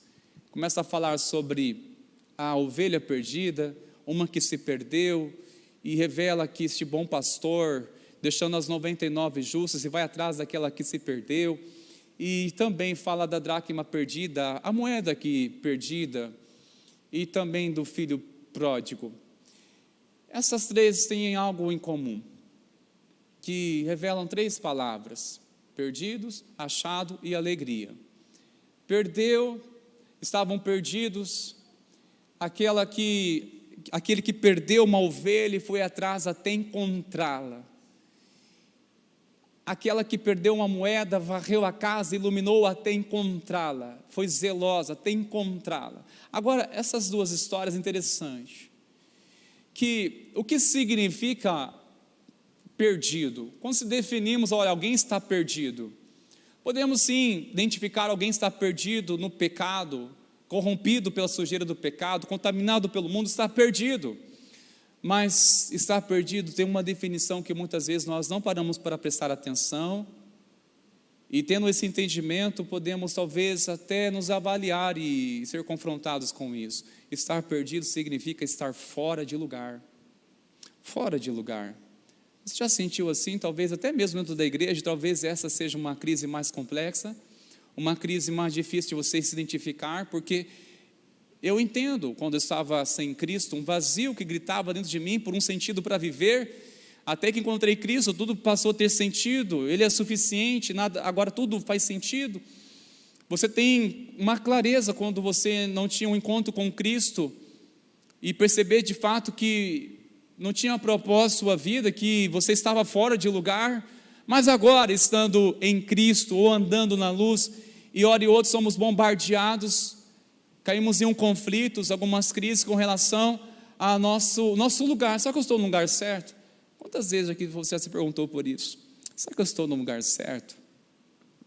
Começa a falar sobre a ovelha perdida, uma que se perdeu, e revela que este bom pastor, deixando as 99 justas, e vai atrás daquela que se perdeu, e também fala da dracma perdida, a moeda que perdida, e também do filho pródigo. Essas 3 têm algo em comum, que revelam 3 palavras: perdidos, achado e alegria. Estavam perdidos, aquele que perdeu uma ovelha e foi atrás até encontrá-la. Aquela que perdeu uma moeda, varreu a casa, iluminou até encontrá-la, foi zelosa até encontrá-la. Agora, essas duas histórias interessantes, o que significa perdido? Quando se definimos, olha, alguém está perdido, podemos sim identificar alguém está perdido no pecado, corrompido pela sujeira do pecado, contaminado pelo mundo, está perdido. Mas estar perdido tem uma definição que muitas vezes nós não paramos para prestar atenção, e tendo esse entendimento, podemos talvez até nos avaliar e ser confrontados com isso. Estar perdido significa estar fora de lugar. Fora de lugar. Você já sentiu assim, talvez até mesmo dentro da igreja, talvez essa seja uma crise mais complexa, uma crise mais difícil de você se identificar, porque eu entendo, quando eu estava sem Cristo, um vazio que gritava dentro de mim por um sentido para viver, até que encontrei Cristo, tudo passou a ter sentido, Ele é suficiente, agora tudo faz sentido. Você tem uma clareza quando você não tinha um encontro com Cristo, e perceber de fato que não tinha propósito sua vida, que você estava fora de lugar, mas agora, estando em Cristo, ou andando na luz, e hora e outra somos bombardeados, caímos em conflitos, algumas crises com relação ao nosso lugar. Será que eu estou no lugar certo? Quantas vezes aqui você se perguntou por isso? Será que eu estou no lugar certo?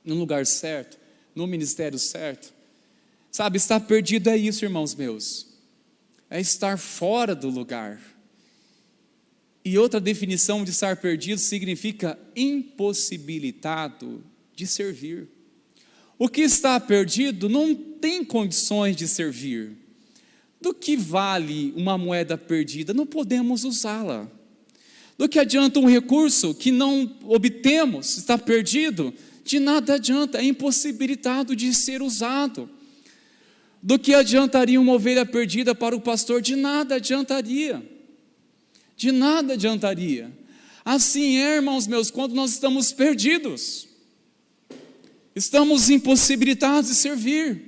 No lugar certo? No ministério certo? Sabe, estar perdido é isso, irmãos meus. É estar fora do lugar. E outra definição de estar perdido significa impossibilitado de servir. O que está perdido não tem condições de servir. Do que vale uma moeda perdida? Não podemos usá-la. Do que adianta um recurso que não obtemos, está perdido? De nada adianta, é impossibilitado de ser usado. Do que adiantaria uma ovelha perdida para o pastor? De nada adiantaria. De nada adiantaria. Assim é, irmãos meus, quando nós estamos perdidos. Estamos impossibilitados de servir.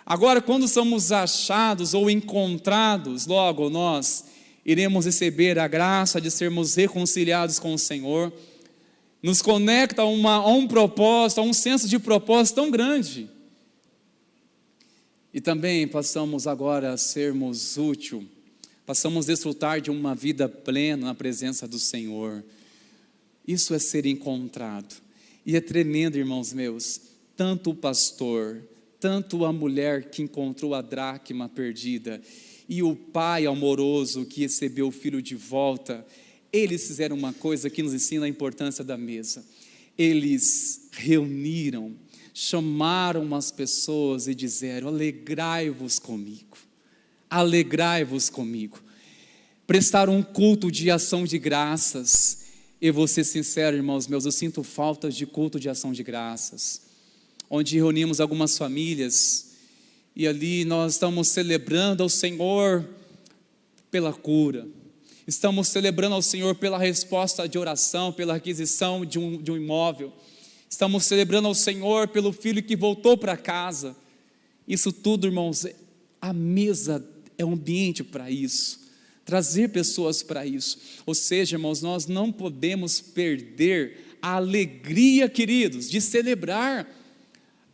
Agora, quando somos achados ou encontrados, logo nós iremos receber a graça de sermos reconciliados com o Senhor. Nos conecta a um propósito, a um senso de propósito tão grande. E também passamos agora a sermos úteis, passamos a desfrutar de uma vida plena na presença do Senhor. Isso é ser encontrado. E é tremendo, irmãos meus, tanto o pastor, tanto a mulher que encontrou a dracma perdida, e o pai amoroso que recebeu o filho de volta, eles fizeram uma coisa que nos ensina a importância da mesa. Eles reuniram, chamaram as pessoas e disseram: alegrai-vos comigo, alegrai-vos comigo. Prestaram um culto de ação de graças. Eu vou ser sincero, irmãos meus, eu sinto falta de culto de ação de graças, onde reunimos algumas famílias, e ali nós estamos celebrando ao Senhor pela cura, estamos celebrando ao Senhor pela resposta de oração, pela aquisição de um imóvel, estamos celebrando ao Senhor pelo filho que voltou para casa. Isso tudo, irmãos, a mesa é um ambiente para isso, trazer pessoas para isso. Ou seja, irmãos, nós não podemos perder a alegria, queridos, de celebrar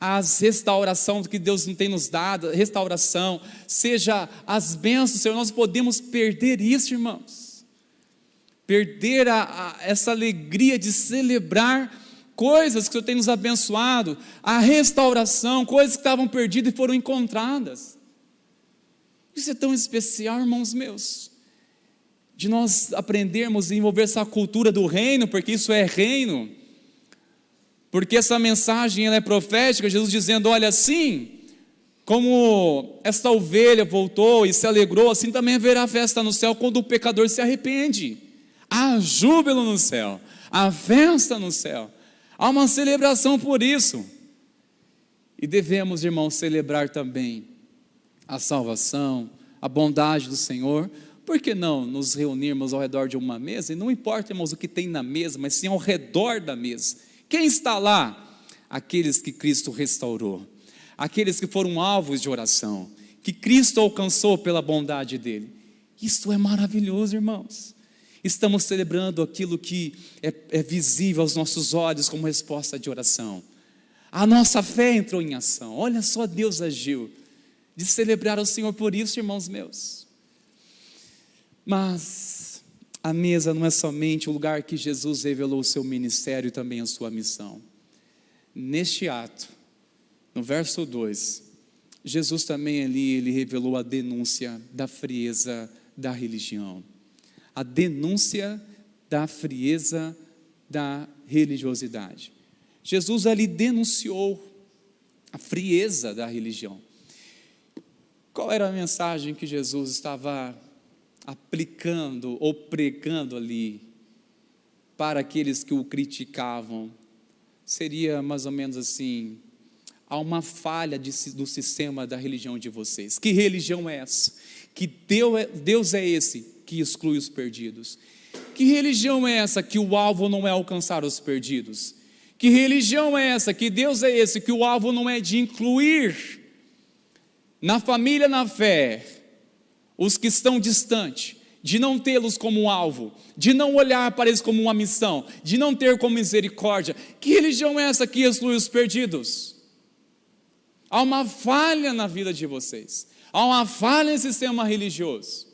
as restaurações que Deus tem nos dado, restauração, seja as bênçãos do Senhor. Nós podemos perder isso, irmãos, perder essa alegria de celebrar coisas que o Senhor tem nos abençoado, a restauração, coisas que estavam perdidas e foram encontradas. Isso é tão especial, irmãos meus, de nós aprendermos a desenvolver essa cultura do reino, porque isso é reino, porque essa mensagem ela é profética, Jesus dizendo: olha, assim como esta ovelha voltou e se alegrou, assim também haverá festa no céu quando o pecador se arrepende. Há júbilo no céu, há festa no céu, há uma celebração por isso. E devemos, irmãos, celebrar também a salvação, a bondade do Senhor. Por que não nos reunirmos ao redor de uma mesa? E não importa, irmãos, o que tem na mesa, mas sim ao redor da mesa. Quem está lá? Aqueles que Cristo restaurou, aqueles que foram alvos de oração, que Cristo alcançou pela bondade dele. Isso é maravilhoso, irmãos. Estamos celebrando aquilo que é visível aos nossos olhos como resposta de oração. A nossa fé entrou em ação. Olha só, Deus agiu. De celebrar ao Senhor por isso, irmãos meus. Mas a mesa não é somente o lugar que Jesus revelou o seu ministério e também a sua missão. Neste ato, no verso 2, Jesus também ali, ele revelou a denúncia da frieza da religião. A denúncia da frieza da religiosidade. Jesus ali denunciou a frieza da religião. Qual era a mensagem que Jesus estava aplicando ou pregando ali para aqueles que o criticavam? Seria mais ou menos assim: há uma falha do sistema da religião de vocês. Que religião é essa? Que Deus é esse que exclui os perdidos? Que religião é essa que o alvo não é alcançar os perdidos? Que religião é essa que Deus é esse que o alvo não é de incluir na família, na fé, os que estão distantes, de não tê-los como um alvo, de não olhar para eles como uma missão, de não ter como misericórdia? Que religião é essa que exclui os perdidos? Há uma falha na vida de vocês, há uma falha no sistema religioso.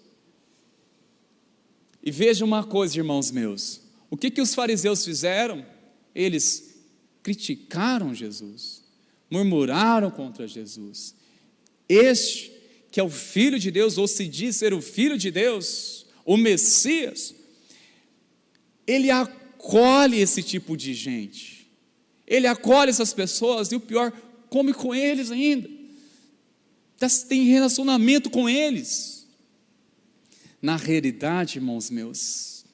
E veja uma coisa, irmãos meus, o que os fariseus fizeram? Eles criticaram Jesus, murmuraram contra Jesus. Este que é o Filho de Deus, ou se diz ser o Filho de Deus, o Messias, ele acolhe esse tipo de gente, ele acolhe essas pessoas, e o pior, come com eles ainda, tem relacionamento com eles. Na realidade, irmãos meus,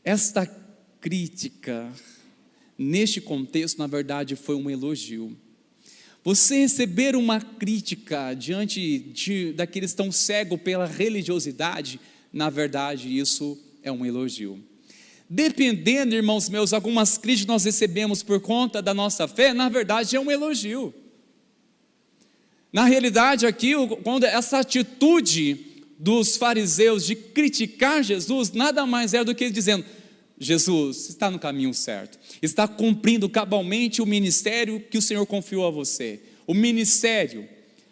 esta crítica, neste contexto, na verdade, foi um elogio. Você receber uma crítica diante daqueles que estão cegos pela religiosidade, na verdade, isso é um elogio. Dependendo, irmãos meus, algumas críticas que nós recebemos por conta da nossa fé, na verdade, é um elogio. Na realidade, aqui, quando essa atitude dos fariseus de criticar Jesus, nada mais é do que dizendo: Jesus está no caminho certo, está cumprindo cabalmente o ministério que o Senhor confiou a você. O ministério,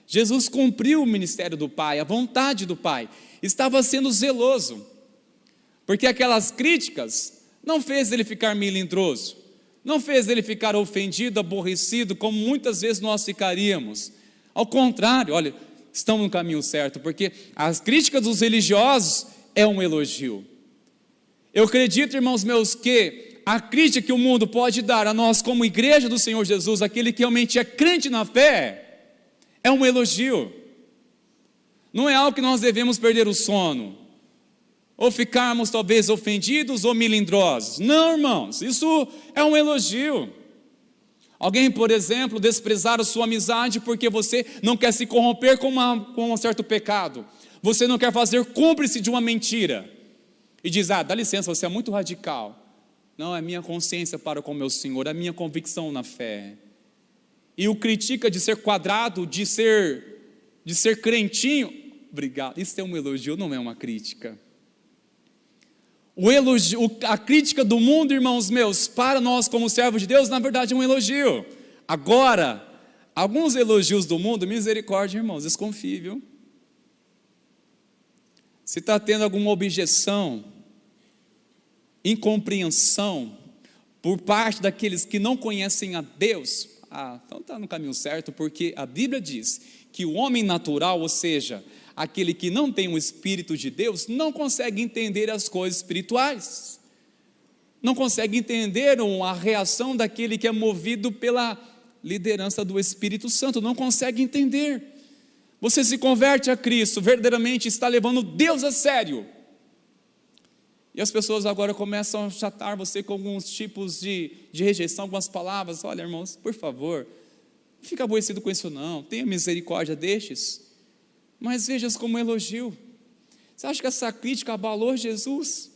Jesus cumpriu o ministério do Pai, a vontade do Pai, estava sendo zeloso, porque aquelas críticas não fez ele ficar melindroso, não fez ele ficar ofendido, aborrecido, como muitas vezes nós ficaríamos. Ao contrário, olha, estamos no caminho certo, porque as críticas dos religiosos é um elogio. Eu acredito, irmãos meus, que a crítica que o mundo pode dar a nós como igreja do Senhor Jesus, aquele que realmente é crente na fé, é um elogio. Não é algo que nós devemos perder o sono, ou ficarmos talvez ofendidos ou melindrosos. Não, irmãos, isso é um elogio. Alguém, por exemplo, desprezar a sua amizade porque você não quer se corromper com um certo pecado, você não quer fazer cúmplice de uma mentira, e diz: dá licença, você é muito radical. Não, é minha consciência para com o meu Senhor, é minha convicção na fé. E o critica de ser quadrado, de ser crentinho. Obrigado, isso é um elogio, não é uma crítica. A crítica do mundo, irmãos meus, para nós como servos de Deus, na verdade é um elogio. Agora, alguns elogios do mundo, misericórdia, irmãos, desconfie, viu? Se está tendo alguma objeção, incompreensão por parte daqueles que não conhecem a Deus, então está no caminho certo, porque a Bíblia diz que o homem natural, ou seja, aquele que não tem o Espírito de Deus, não consegue entender as coisas espirituais, não consegue entender a reação daquele que é movido pela liderança do Espírito Santo, não consegue entender. Você se converte a Cristo, verdadeiramente está levando Deus a sério, e as pessoas agora começam a chatar você com alguns tipos de rejeição, algumas palavras. Olha, irmãos, por favor, não fica aborrecido com isso não, tenha misericórdia destes, mas veja como um elogio. Você acha que essa crítica abalou Jesus?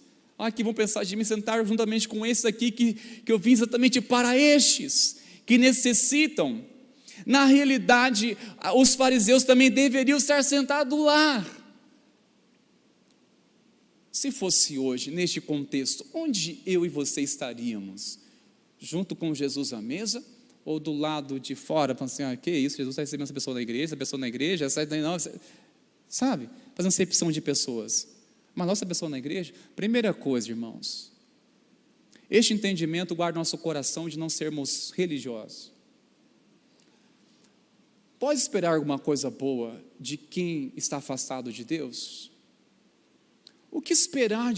Que vão pensar de me sentar juntamente com esses aqui, que eu vim exatamente para estes, que necessitam. Na realidade, os fariseus também deveriam estar sentados lá. Se fosse hoje, neste contexto, onde eu e você estaríamos? Junto com Jesus à mesa? Ou do lado de fora, falando assim, que isso, Jesus está recebendo essa pessoa na igreja, sabe? Fazendo acepção de pessoas. Mas nossa pessoa na igreja, primeira coisa, irmãos, este entendimento guarda nosso coração de não sermos religiosos. Pode esperar alguma coisa boa de quem está afastado de Deus? O que esperar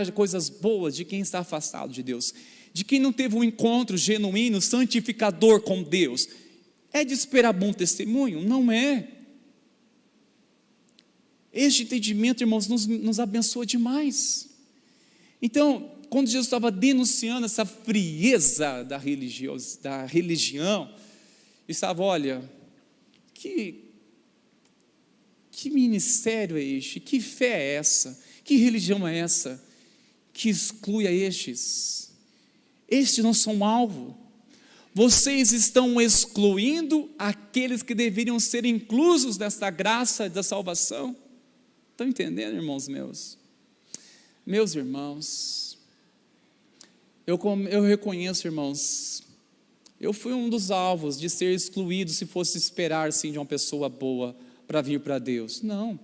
de coisas boas de quem está afastado de Deus? De quem não teve um encontro genuíno, santificador com Deus? É de esperar bom testemunho? Não é. Este entendimento, irmãos, nos abençoa demais. Então, quando Jesus estava denunciando essa frieza da religião, estava, olha, que ministério é este? Que fé é essa? Que religião é essa? Que exclui a estes? Estes não são alvo. Vocês estão excluindo aqueles que deveriam ser inclusos nesta graça da salvação. Estão entendendo, irmãos meus? Meus irmãos, eu reconheço, irmãos, eu fui um dos alvos de ser excluído se fosse esperar, sim, de uma pessoa boa para vir para Deus. Não,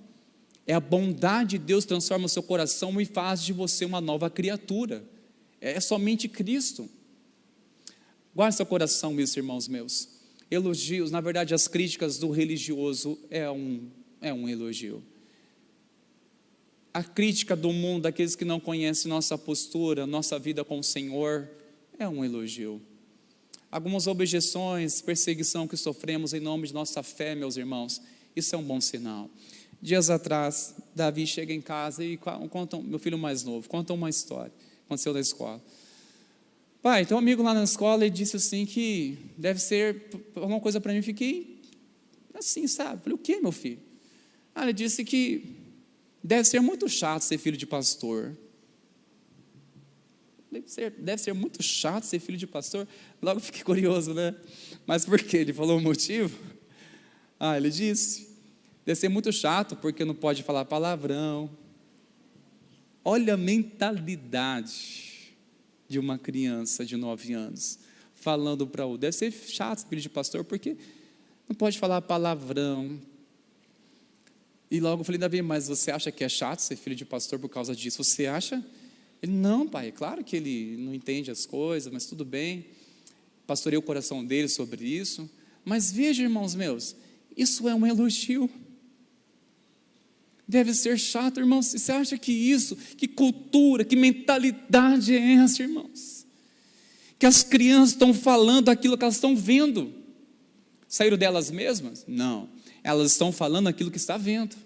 é a bondade de Deus que transforma o seu coração e faz de você uma nova criatura. É somente Cristo. Guarde seu coração isso, irmãos meus. Elogios, na verdade, as críticas do religioso é um elogio. A crítica do mundo, daqueles que não conhecem nossa postura, nossa vida com o Senhor, é um elogio. Algumas objeções, perseguição que sofremos em nome de nossa fé, meus irmãos, isso é um bom sinal. Dias atrás, Davi chega em casa e conta, meu filho mais novo, conta uma história, aconteceu na escola. Pai, tem um amigo lá na escola e disse assim que deve ser alguma coisa para mim. Fiquei assim, sabe? Falei, o que, meu filho? Ele disse que deve ser muito chato ser filho de pastor. Deve ser muito chato ser filho de pastor. Logo fiquei curioso, né? Mas por quê? Ele falou o motivo? Ele disse, deve ser muito chato porque não pode falar palavrão. Olha a mentalidade de uma criança de 9 anos, falando para o deve ser chato ser filho de pastor porque não pode falar palavrão. E logo eu falei, Davi, mas você acha que é chato ser filho de pastor por causa disso? Você acha? Ele, não, pai, claro que ele não entende as coisas, mas tudo bem, pastorei o coração dele sobre isso, mas veja, irmãos meus, isso é um elogio. Deve ser chato, irmãos, você acha que isso, que cultura, que mentalidade é essa, irmãos? Que as crianças estão falando aquilo que elas estão vendo, saíram delas mesmas? Não, elas estão falando aquilo que está vendo,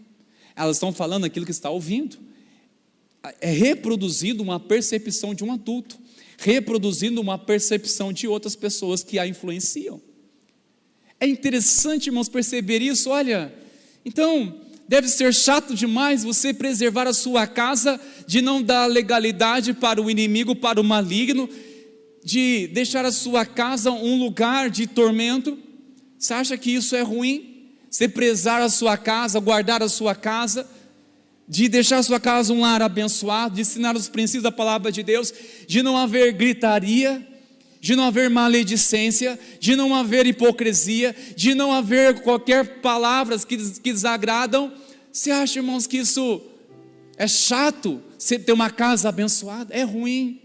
elas estão falando aquilo que está ouvindo, é reproduzindo uma percepção de um adulto, reproduzindo uma percepção de outras pessoas que a influenciam. É interessante, irmãos, perceber isso. Olha, então, deve ser chato demais você preservar a sua casa, de não dar legalidade para o inimigo, para o maligno, de deixar a sua casa um lugar de tormento. Você acha que isso é ruim? Você prezar a sua casa, guardar a sua casa, de deixar a sua casa um lar abençoado, de ensinar os princípios da palavra de Deus, de não haver gritaria, de não haver maledicência, de não haver hipocrisia, de não haver qualquer palavras que desagradam. Você acha, irmãos, que isso é chato? Você ter uma casa abençoada? É ruim.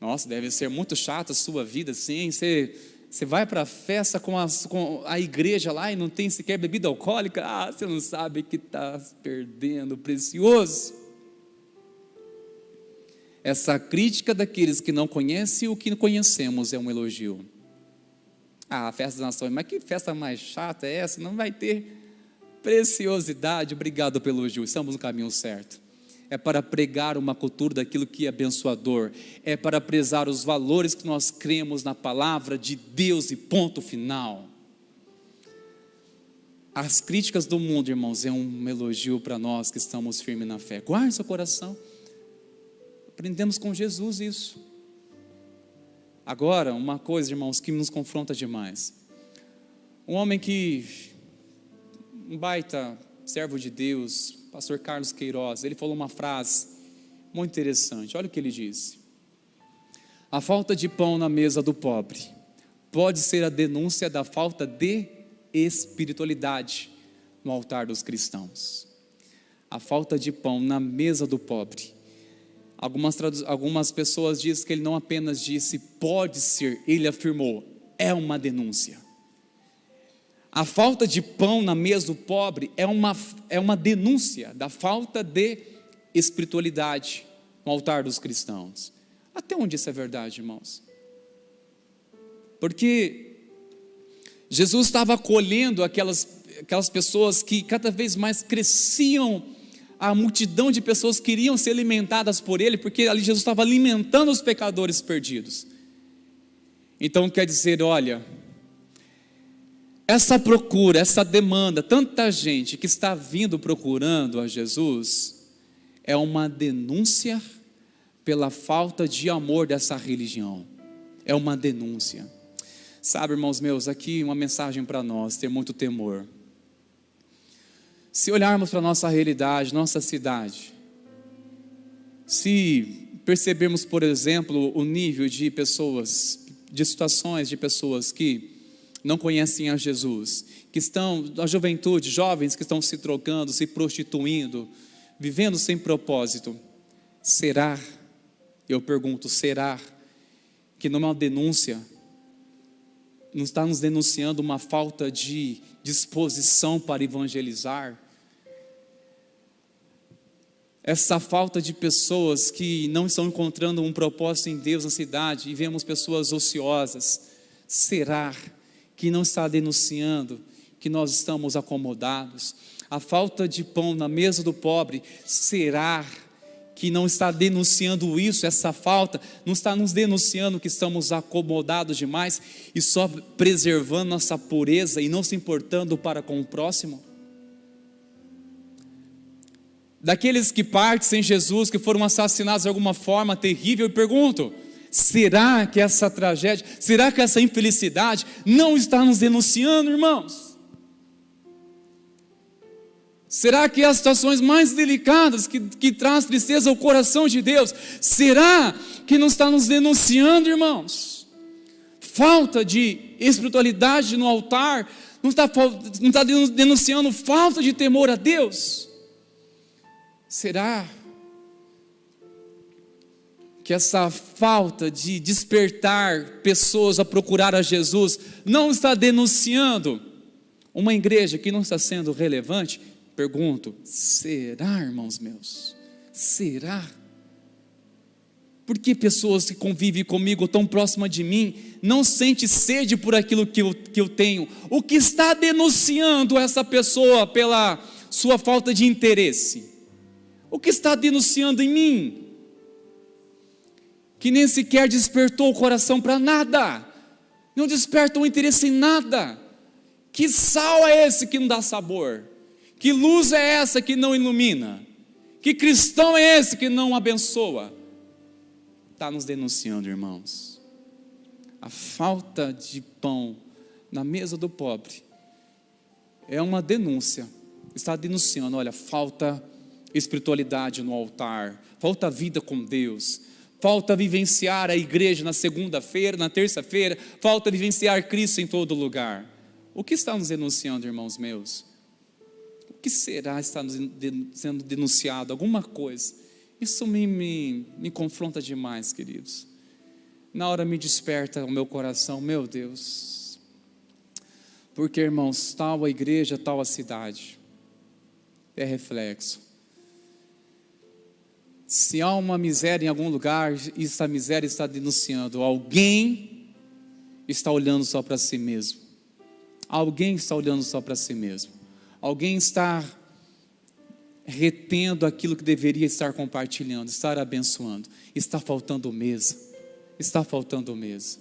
Nossa, deve ser muito chato a sua vida assim. Você vai para a festa com a igreja lá e não tem sequer bebida alcoólica. Você não sabe que está perdendo o precioso. Essa crítica daqueles que não conhecem o que conhecemos é um elogio. A festa das nações, mas que festa mais chata é essa? Não vai ter preciosidade. Obrigado pelo elogio, estamos no caminho certo. É para pregar uma cultura daquilo que é abençoador, é para prezar os valores que nós cremos na palavra de Deus e ponto final. As críticas do mundo, irmãos, é um elogio para nós que estamos firmes na fé. Guarde seu coração. Aprendemos com Jesus isso. Agora, uma coisa, irmãos, que nos confronta demais. Um homem um baita servo de Deus, pastor Carlos Queiroz, ele falou uma frase muito interessante. Olha o que ele disse: a falta de pão na mesa do pobre pode ser a denúncia da falta de espiritualidade no altar dos cristãos. A falta de pão na mesa do pobre. Algumas pessoas dizem que ele não apenas disse pode ser, ele afirmou, é uma denúncia. A falta de pão na mesa do pobre é uma denúncia da falta de espiritualidade no altar dos cristãos. Até onde isso é verdade, irmãos? Porque Jesus estava acolhendo aquelas pessoas que cada vez mais cresciam, a multidão de pessoas queriam ser alimentadas por ele, porque ali Jesus estava alimentando os pecadores perdidos. Então quer dizer, olha, essa procura, essa demanda, tanta gente que está vindo procurando a Jesus, é uma denúncia pela falta de amor dessa religião. É uma denúncia. Sabe, irmãos meus, aqui uma mensagem para nós, ter muito temor. Se olharmos para a nossa realidade, nossa cidade, se percebermos, por exemplo, o nível de pessoas, de situações de pessoas que não conhecem a Jesus, que estão, a juventude, jovens que estão se trocando, se prostituindo, vivendo sem propósito, será, eu pergunto, será que numa denúncia, não está nos denunciando uma falta de disposição para evangelizar? Essa falta de pessoas que não estão encontrando um propósito em Deus na cidade, e vemos pessoas ociosas, será que não está denunciando que nós estamos acomodados? A falta de pão na mesa do pobre, será que não está denunciando isso, essa falta, não está nos denunciando que estamos acomodados demais e só preservando nossa pureza e não se importando para com o próximo? Daqueles que partem sem Jesus, que foram assassinados de alguma forma terrível, eu pergunto, será que essa tragédia, será que essa infelicidade não está nos denunciando, irmãos? Será que as situações mais delicadas que traz tristeza ao coração de Deus, será que não está nos denunciando, irmãos? Falta de espiritualidade no altar, não está denunciando falta de temor a Deus? Será que essa falta de despertar pessoas a procurar a Jesus não está denunciando uma igreja que não está sendo relevante? Pergunto, será, irmãos meus? Será? Por que pessoas que convivem comigo, tão próximas de mim, não sentem sede por aquilo que eu tenho? O que está denunciando essa pessoa pela sua falta de interesse? O que está denunciando em mim? Que nem sequer despertou o coração para nada, não desperta o interesse em nada. Que sal é esse que não dá sabor? Que luz é essa que não ilumina? Que cristão é esse que não abençoa? Está nos denunciando, irmãos. A falta de pão na mesa do pobre é uma denúncia. Está denunciando, olha, falta espiritualidade no altar, falta vida com Deus, falta vivenciar a igreja na segunda-feira, na terça-feira, falta vivenciar Cristo em todo lugar. O que está nos denunciando, irmãos meus? O que será está sendo denunciado? Alguma coisa. Isso me confronta demais, queridos. Na hora me desperta o meu coração, meu Deus. Porque, irmãos, tal a igreja, tal a cidade, é reflexo. Se há uma miséria em algum lugar, e essa miséria está denunciando, alguém está olhando só para si mesmo. Alguém está olhando só para si mesmo. Alguém está retendo aquilo que deveria estar compartilhando, estar abençoando. Está faltando mesa. Está faltando mesa.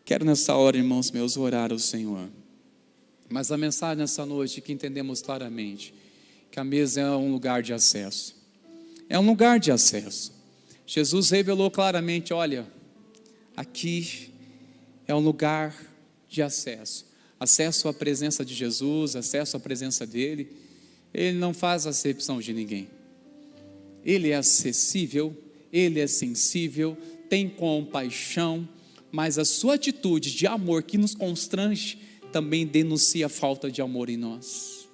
Quero nessa hora, irmãos meus, orar ao Senhor. Mas a mensagem nessa noite que entendemos claramente, que a mesa é um lugar de acesso. É um lugar de acesso. Jesus revelou claramente, olha, Aqui é um lugar de acesso à presença de Jesus, acesso à presença dele. Ele não faz acepção de ninguém. Ele é acessível, ele é sensível, tem compaixão, mas a sua atitude de amor que nos constrange também denuncia a falta de amor em nós.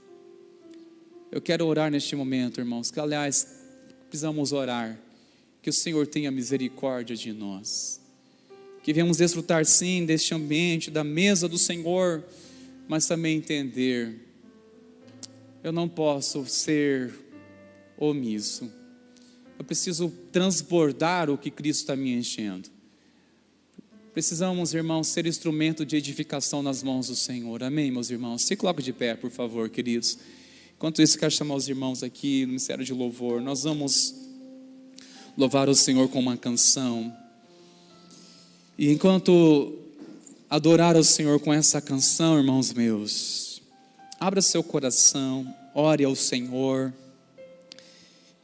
Eu quero orar neste momento, irmãos, que aliás precisamos orar, que o Senhor tenha misericórdia de nós, que venhamos desfrutar sim deste ambiente, da mesa do Senhor, mas também entender, eu não posso ser omisso, eu preciso transbordar o que Cristo está me enchendo. Precisamos, irmãos, ser instrumento de edificação nas mãos do Senhor. Amém, meus irmãos? Se coloque de pé, por favor, queridos. Enquanto isso, quero chamar os irmãos aqui no Ministério de Louvor. Nós vamos louvar o Senhor com uma canção. E enquanto adorar o Senhor com essa canção, irmãos meus, abra seu coração, ore ao Senhor,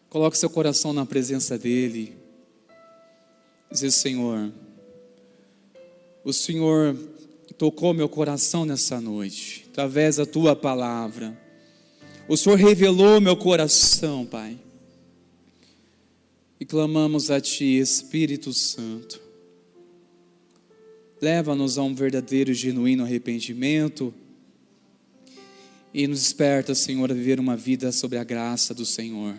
coloque seu coração na presença dEle. Diz: Senhor, o Senhor tocou meu coração nessa noite, através da Tua palavra. O Senhor revelou meu coração, Pai. E clamamos a Ti, Espírito Santo. Leva-nos a um verdadeiro e genuíno arrependimento. E nos desperta, Senhor, a viver uma vida sobre a graça do Senhor.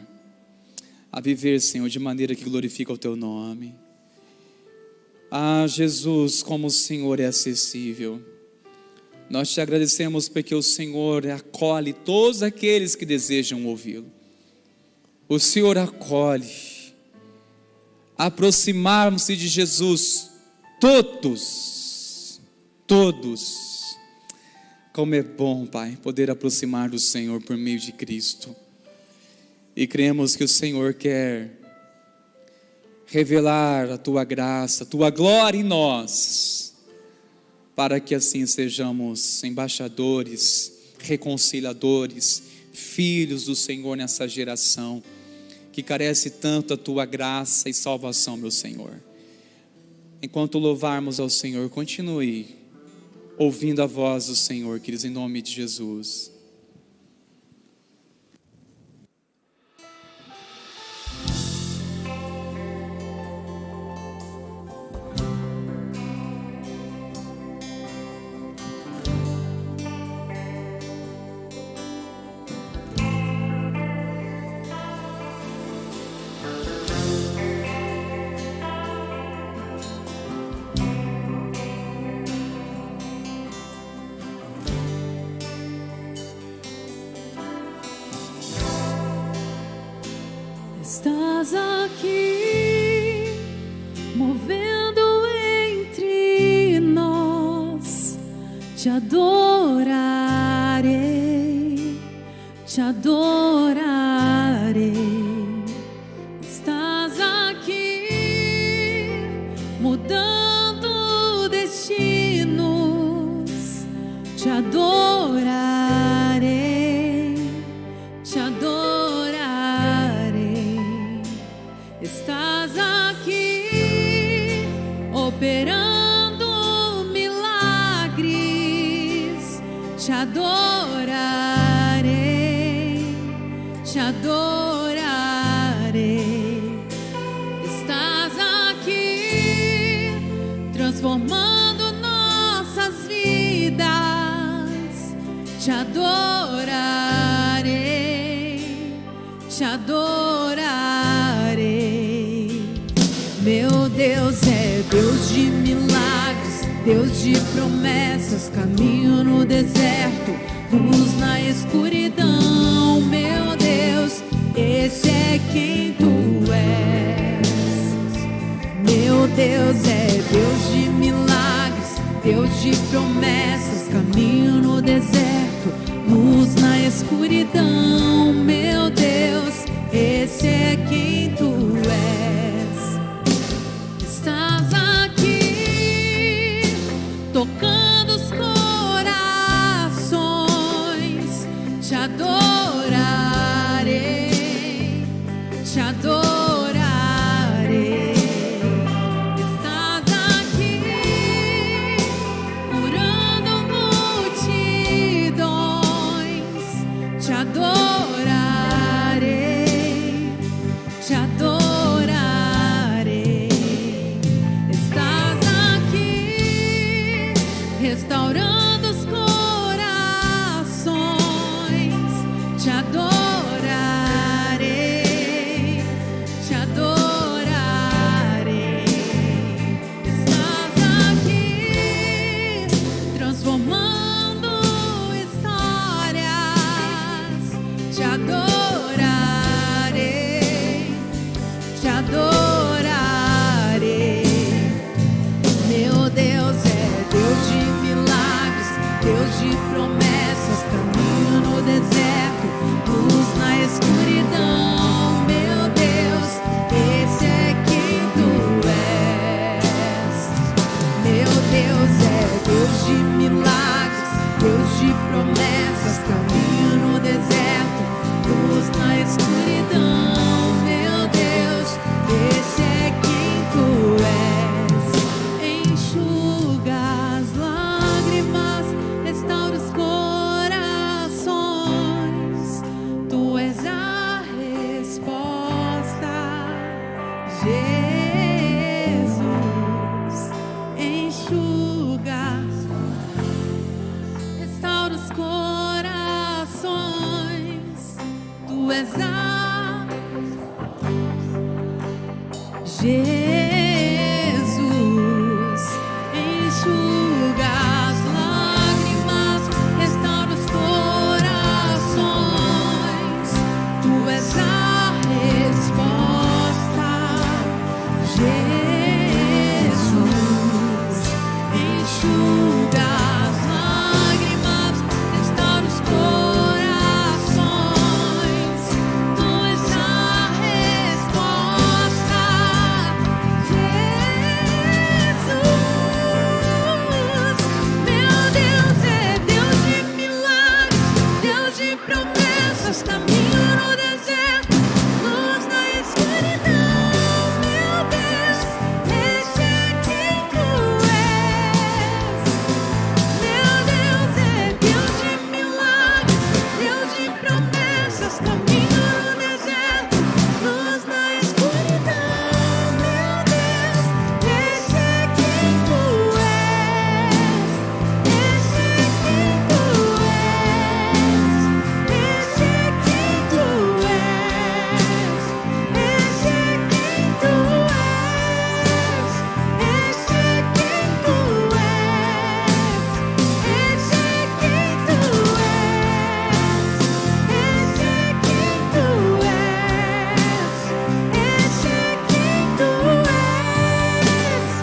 A viver, Senhor, de maneira que glorifica o Teu nome. Ah, Jesus, como o Senhor é acessível. Nós te agradecemos porque o Senhor acolhe todos aqueles que desejam ouvi-lo. O Senhor acolhe. Aproximarmos-se de Jesus, todos. Como é bom, Pai, poder aproximar do Senhor por meio de Cristo. E cremos que o Senhor quer revelar a Tua graça, a Tua glória em nós, para que assim sejamos embaixadores, reconciliadores, filhos do Senhor nessa geração, que carece tanto da Tua graça e salvação, meu Senhor. Enquanto louvarmos ao Senhor, continue ouvindo a voz do Senhor, queridos, em nome de Jesus. Estás aqui, movendo entre nós. Te adorarei, te adorarei. Estás aqui, mudando destinos. Te adorarei, te adorarei. Estás aqui, operando milagres. Te adorarei, te adorarei. Estás aqui, transformando nossas vidas. Te adorarei, te adorarei. Meu Deus é Deus de milagres, Deus de promessas, caminho no deserto, luz na escuridão. Meu Deus, esse é quem Tu és. Meu Deus é Deus de milagres, Deus de promessas, caminho no deserto, luz na escuridão. Meu Deus, esse é quem Tu és. Estás aqui, tocando os corações. Te adorarei, te adorarei. Estás aqui, adorarei, te adorarei. Estás aqui, transformando histórias. Te adorarei, te adorarei. Meu Deus é Deus de milagres, Deus de promessas, caminho no deserto, luz na escuridão. Meu Deus, esse é quem tu és. Meu Deus é Deus de milagres, Deus de promessas, caminho no deserto, luz na escuridão. Meu Deus, esse é quem tu és. Enxuga as lágrimas, restaura os corações. Tu és a resposta, Jesus. Enxuga, restaura os corações. Tu és a Jesus. Enxuga as lágrimas, restaura os corações. Tu és a resposta, Jesus. Enxuga as lágrimas, restaura os corações. Tu és a resposta, Jesus. Meu Deus é Deus de milagres, Deus de promessas, caminho no deserto, luz na escuridão. Meu Deus, esse é quem tu és. Meu Deus é Deus de milagres, Deus de promessas, caminho no deserto, luz na escuridão. Meu Deus, esse é quem tu és. Esse é quem tu és. Esse é quem tu és. Esse é quem tu és. Esse é quem tu és. Esse é quem tu és. Esse é quem tu és. Esse é quem tu és.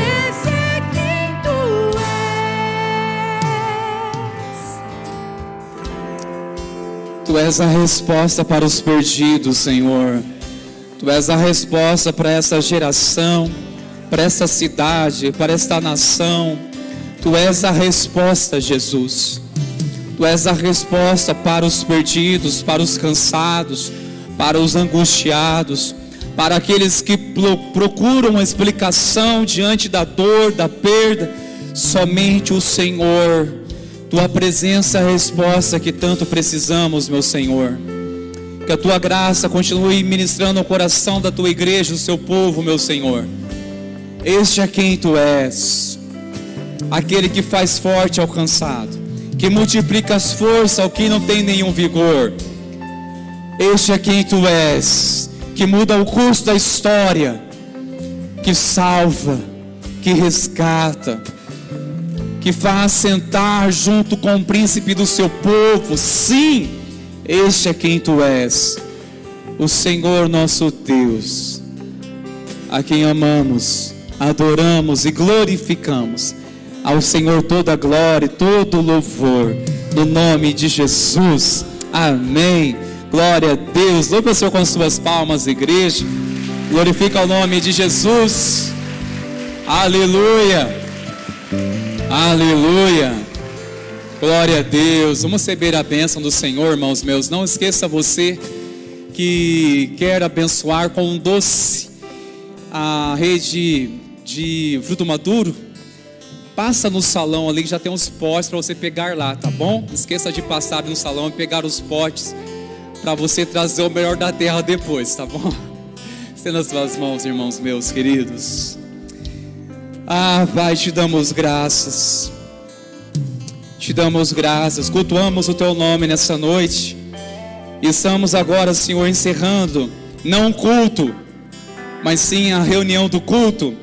Esse é quem tu és. Tu és a resposta para os perdidos, Senhor. Tu és a resposta para essa geração, para essa cidade, para esta nação. Tu és a resposta, Jesus. Tu és a resposta para os perdidos, para os cansados, para os angustiados, para aqueles que procuram uma explicação diante da dor, da perda. Somente o Senhor. Tua presença é a resposta que tanto precisamos, meu Senhor. Que a Tua graça continue ministrando ao coração da Tua igreja, do Seu povo, meu Senhor. Este é quem Tu és. Aquele que faz forte ao cansado, que multiplica as forças ao que não tem nenhum vigor. Este é quem Tu és, que muda o curso da história, que salva, que resgata, que faz sentar junto com o príncipe do Seu povo. Sim, este é quem Tu és, o Senhor nosso Deus, a quem amamos, adoramos e glorificamos. Ao Senhor toda a glória e todo o louvor, no nome de Jesus, amém. Glória a Deus. Louve o Senhor com suas palmas, igreja. Glorifica o nome de Jesus. Aleluia, aleluia. Glória a Deus. Vamos receber a bênção do Senhor, irmãos meus. Não esqueça, você que quer abençoar com um doce a rede de fruto maduro, passa no salão ali que já tem uns potes para você pegar lá, tá bom? Não esqueça de passar no salão e pegar os potes para você trazer o melhor da terra depois, tá bom? Estenda as suas mãos, irmãos meus queridos. Ah, Pai, te damos graças. Te damos graças, cultuamos o Teu nome nessa noite. Estamos agora, Senhor, encerrando, não o culto, mas sim a reunião do culto,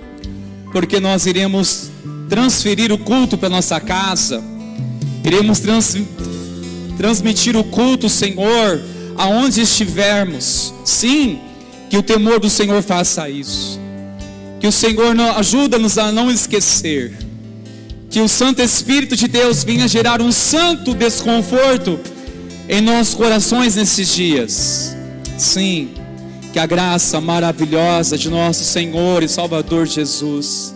porque nós iremos transferir o culto para nossa casa, iremos transmitir o culto, Senhor, aonde estivermos. Sim, que o temor do Senhor faça isso, que o Senhor ajuda-nos a não esquecer, que o Santo Espírito de Deus venha gerar um santo desconforto em nossos corações nesses dias. Sim, que a graça maravilhosa de nosso Senhor e Salvador Jesus,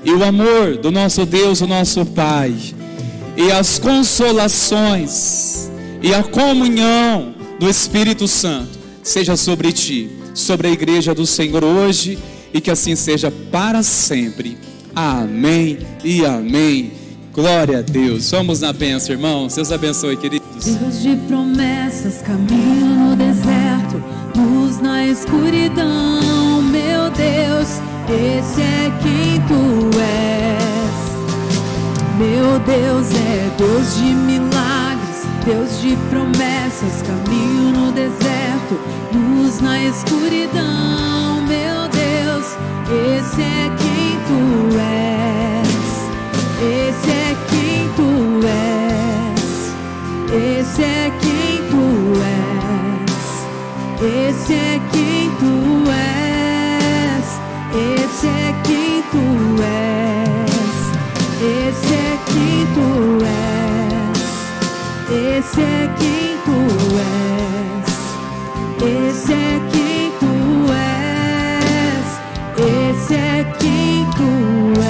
e o amor do nosso Deus, o nosso Pai, e as consolações, e a comunhão do Espírito Santo, seja sobre ti, sobre a igreja do Senhor hoje, e que assim seja para sempre. Amém e amém. Glória a Deus. Vamos na bênção, irmãos. Deus abençoe, queridos. Deus de promessas, caminho no deserto, luz na escuridão. Meu Deus, esse é quem tu és. Meu Deus é Deus de milagres, Deus de promessas, caminho no deserto, luz na escuridão. Meu Deus, esse é quem tu és. Esse é quem tu és. Esse é quem tu és. Esse é quem tu és. Esse é quem tu és. Esse é quem tu és. Esse é quem tu és. Esse é quem tu és. Esse é quem tu és.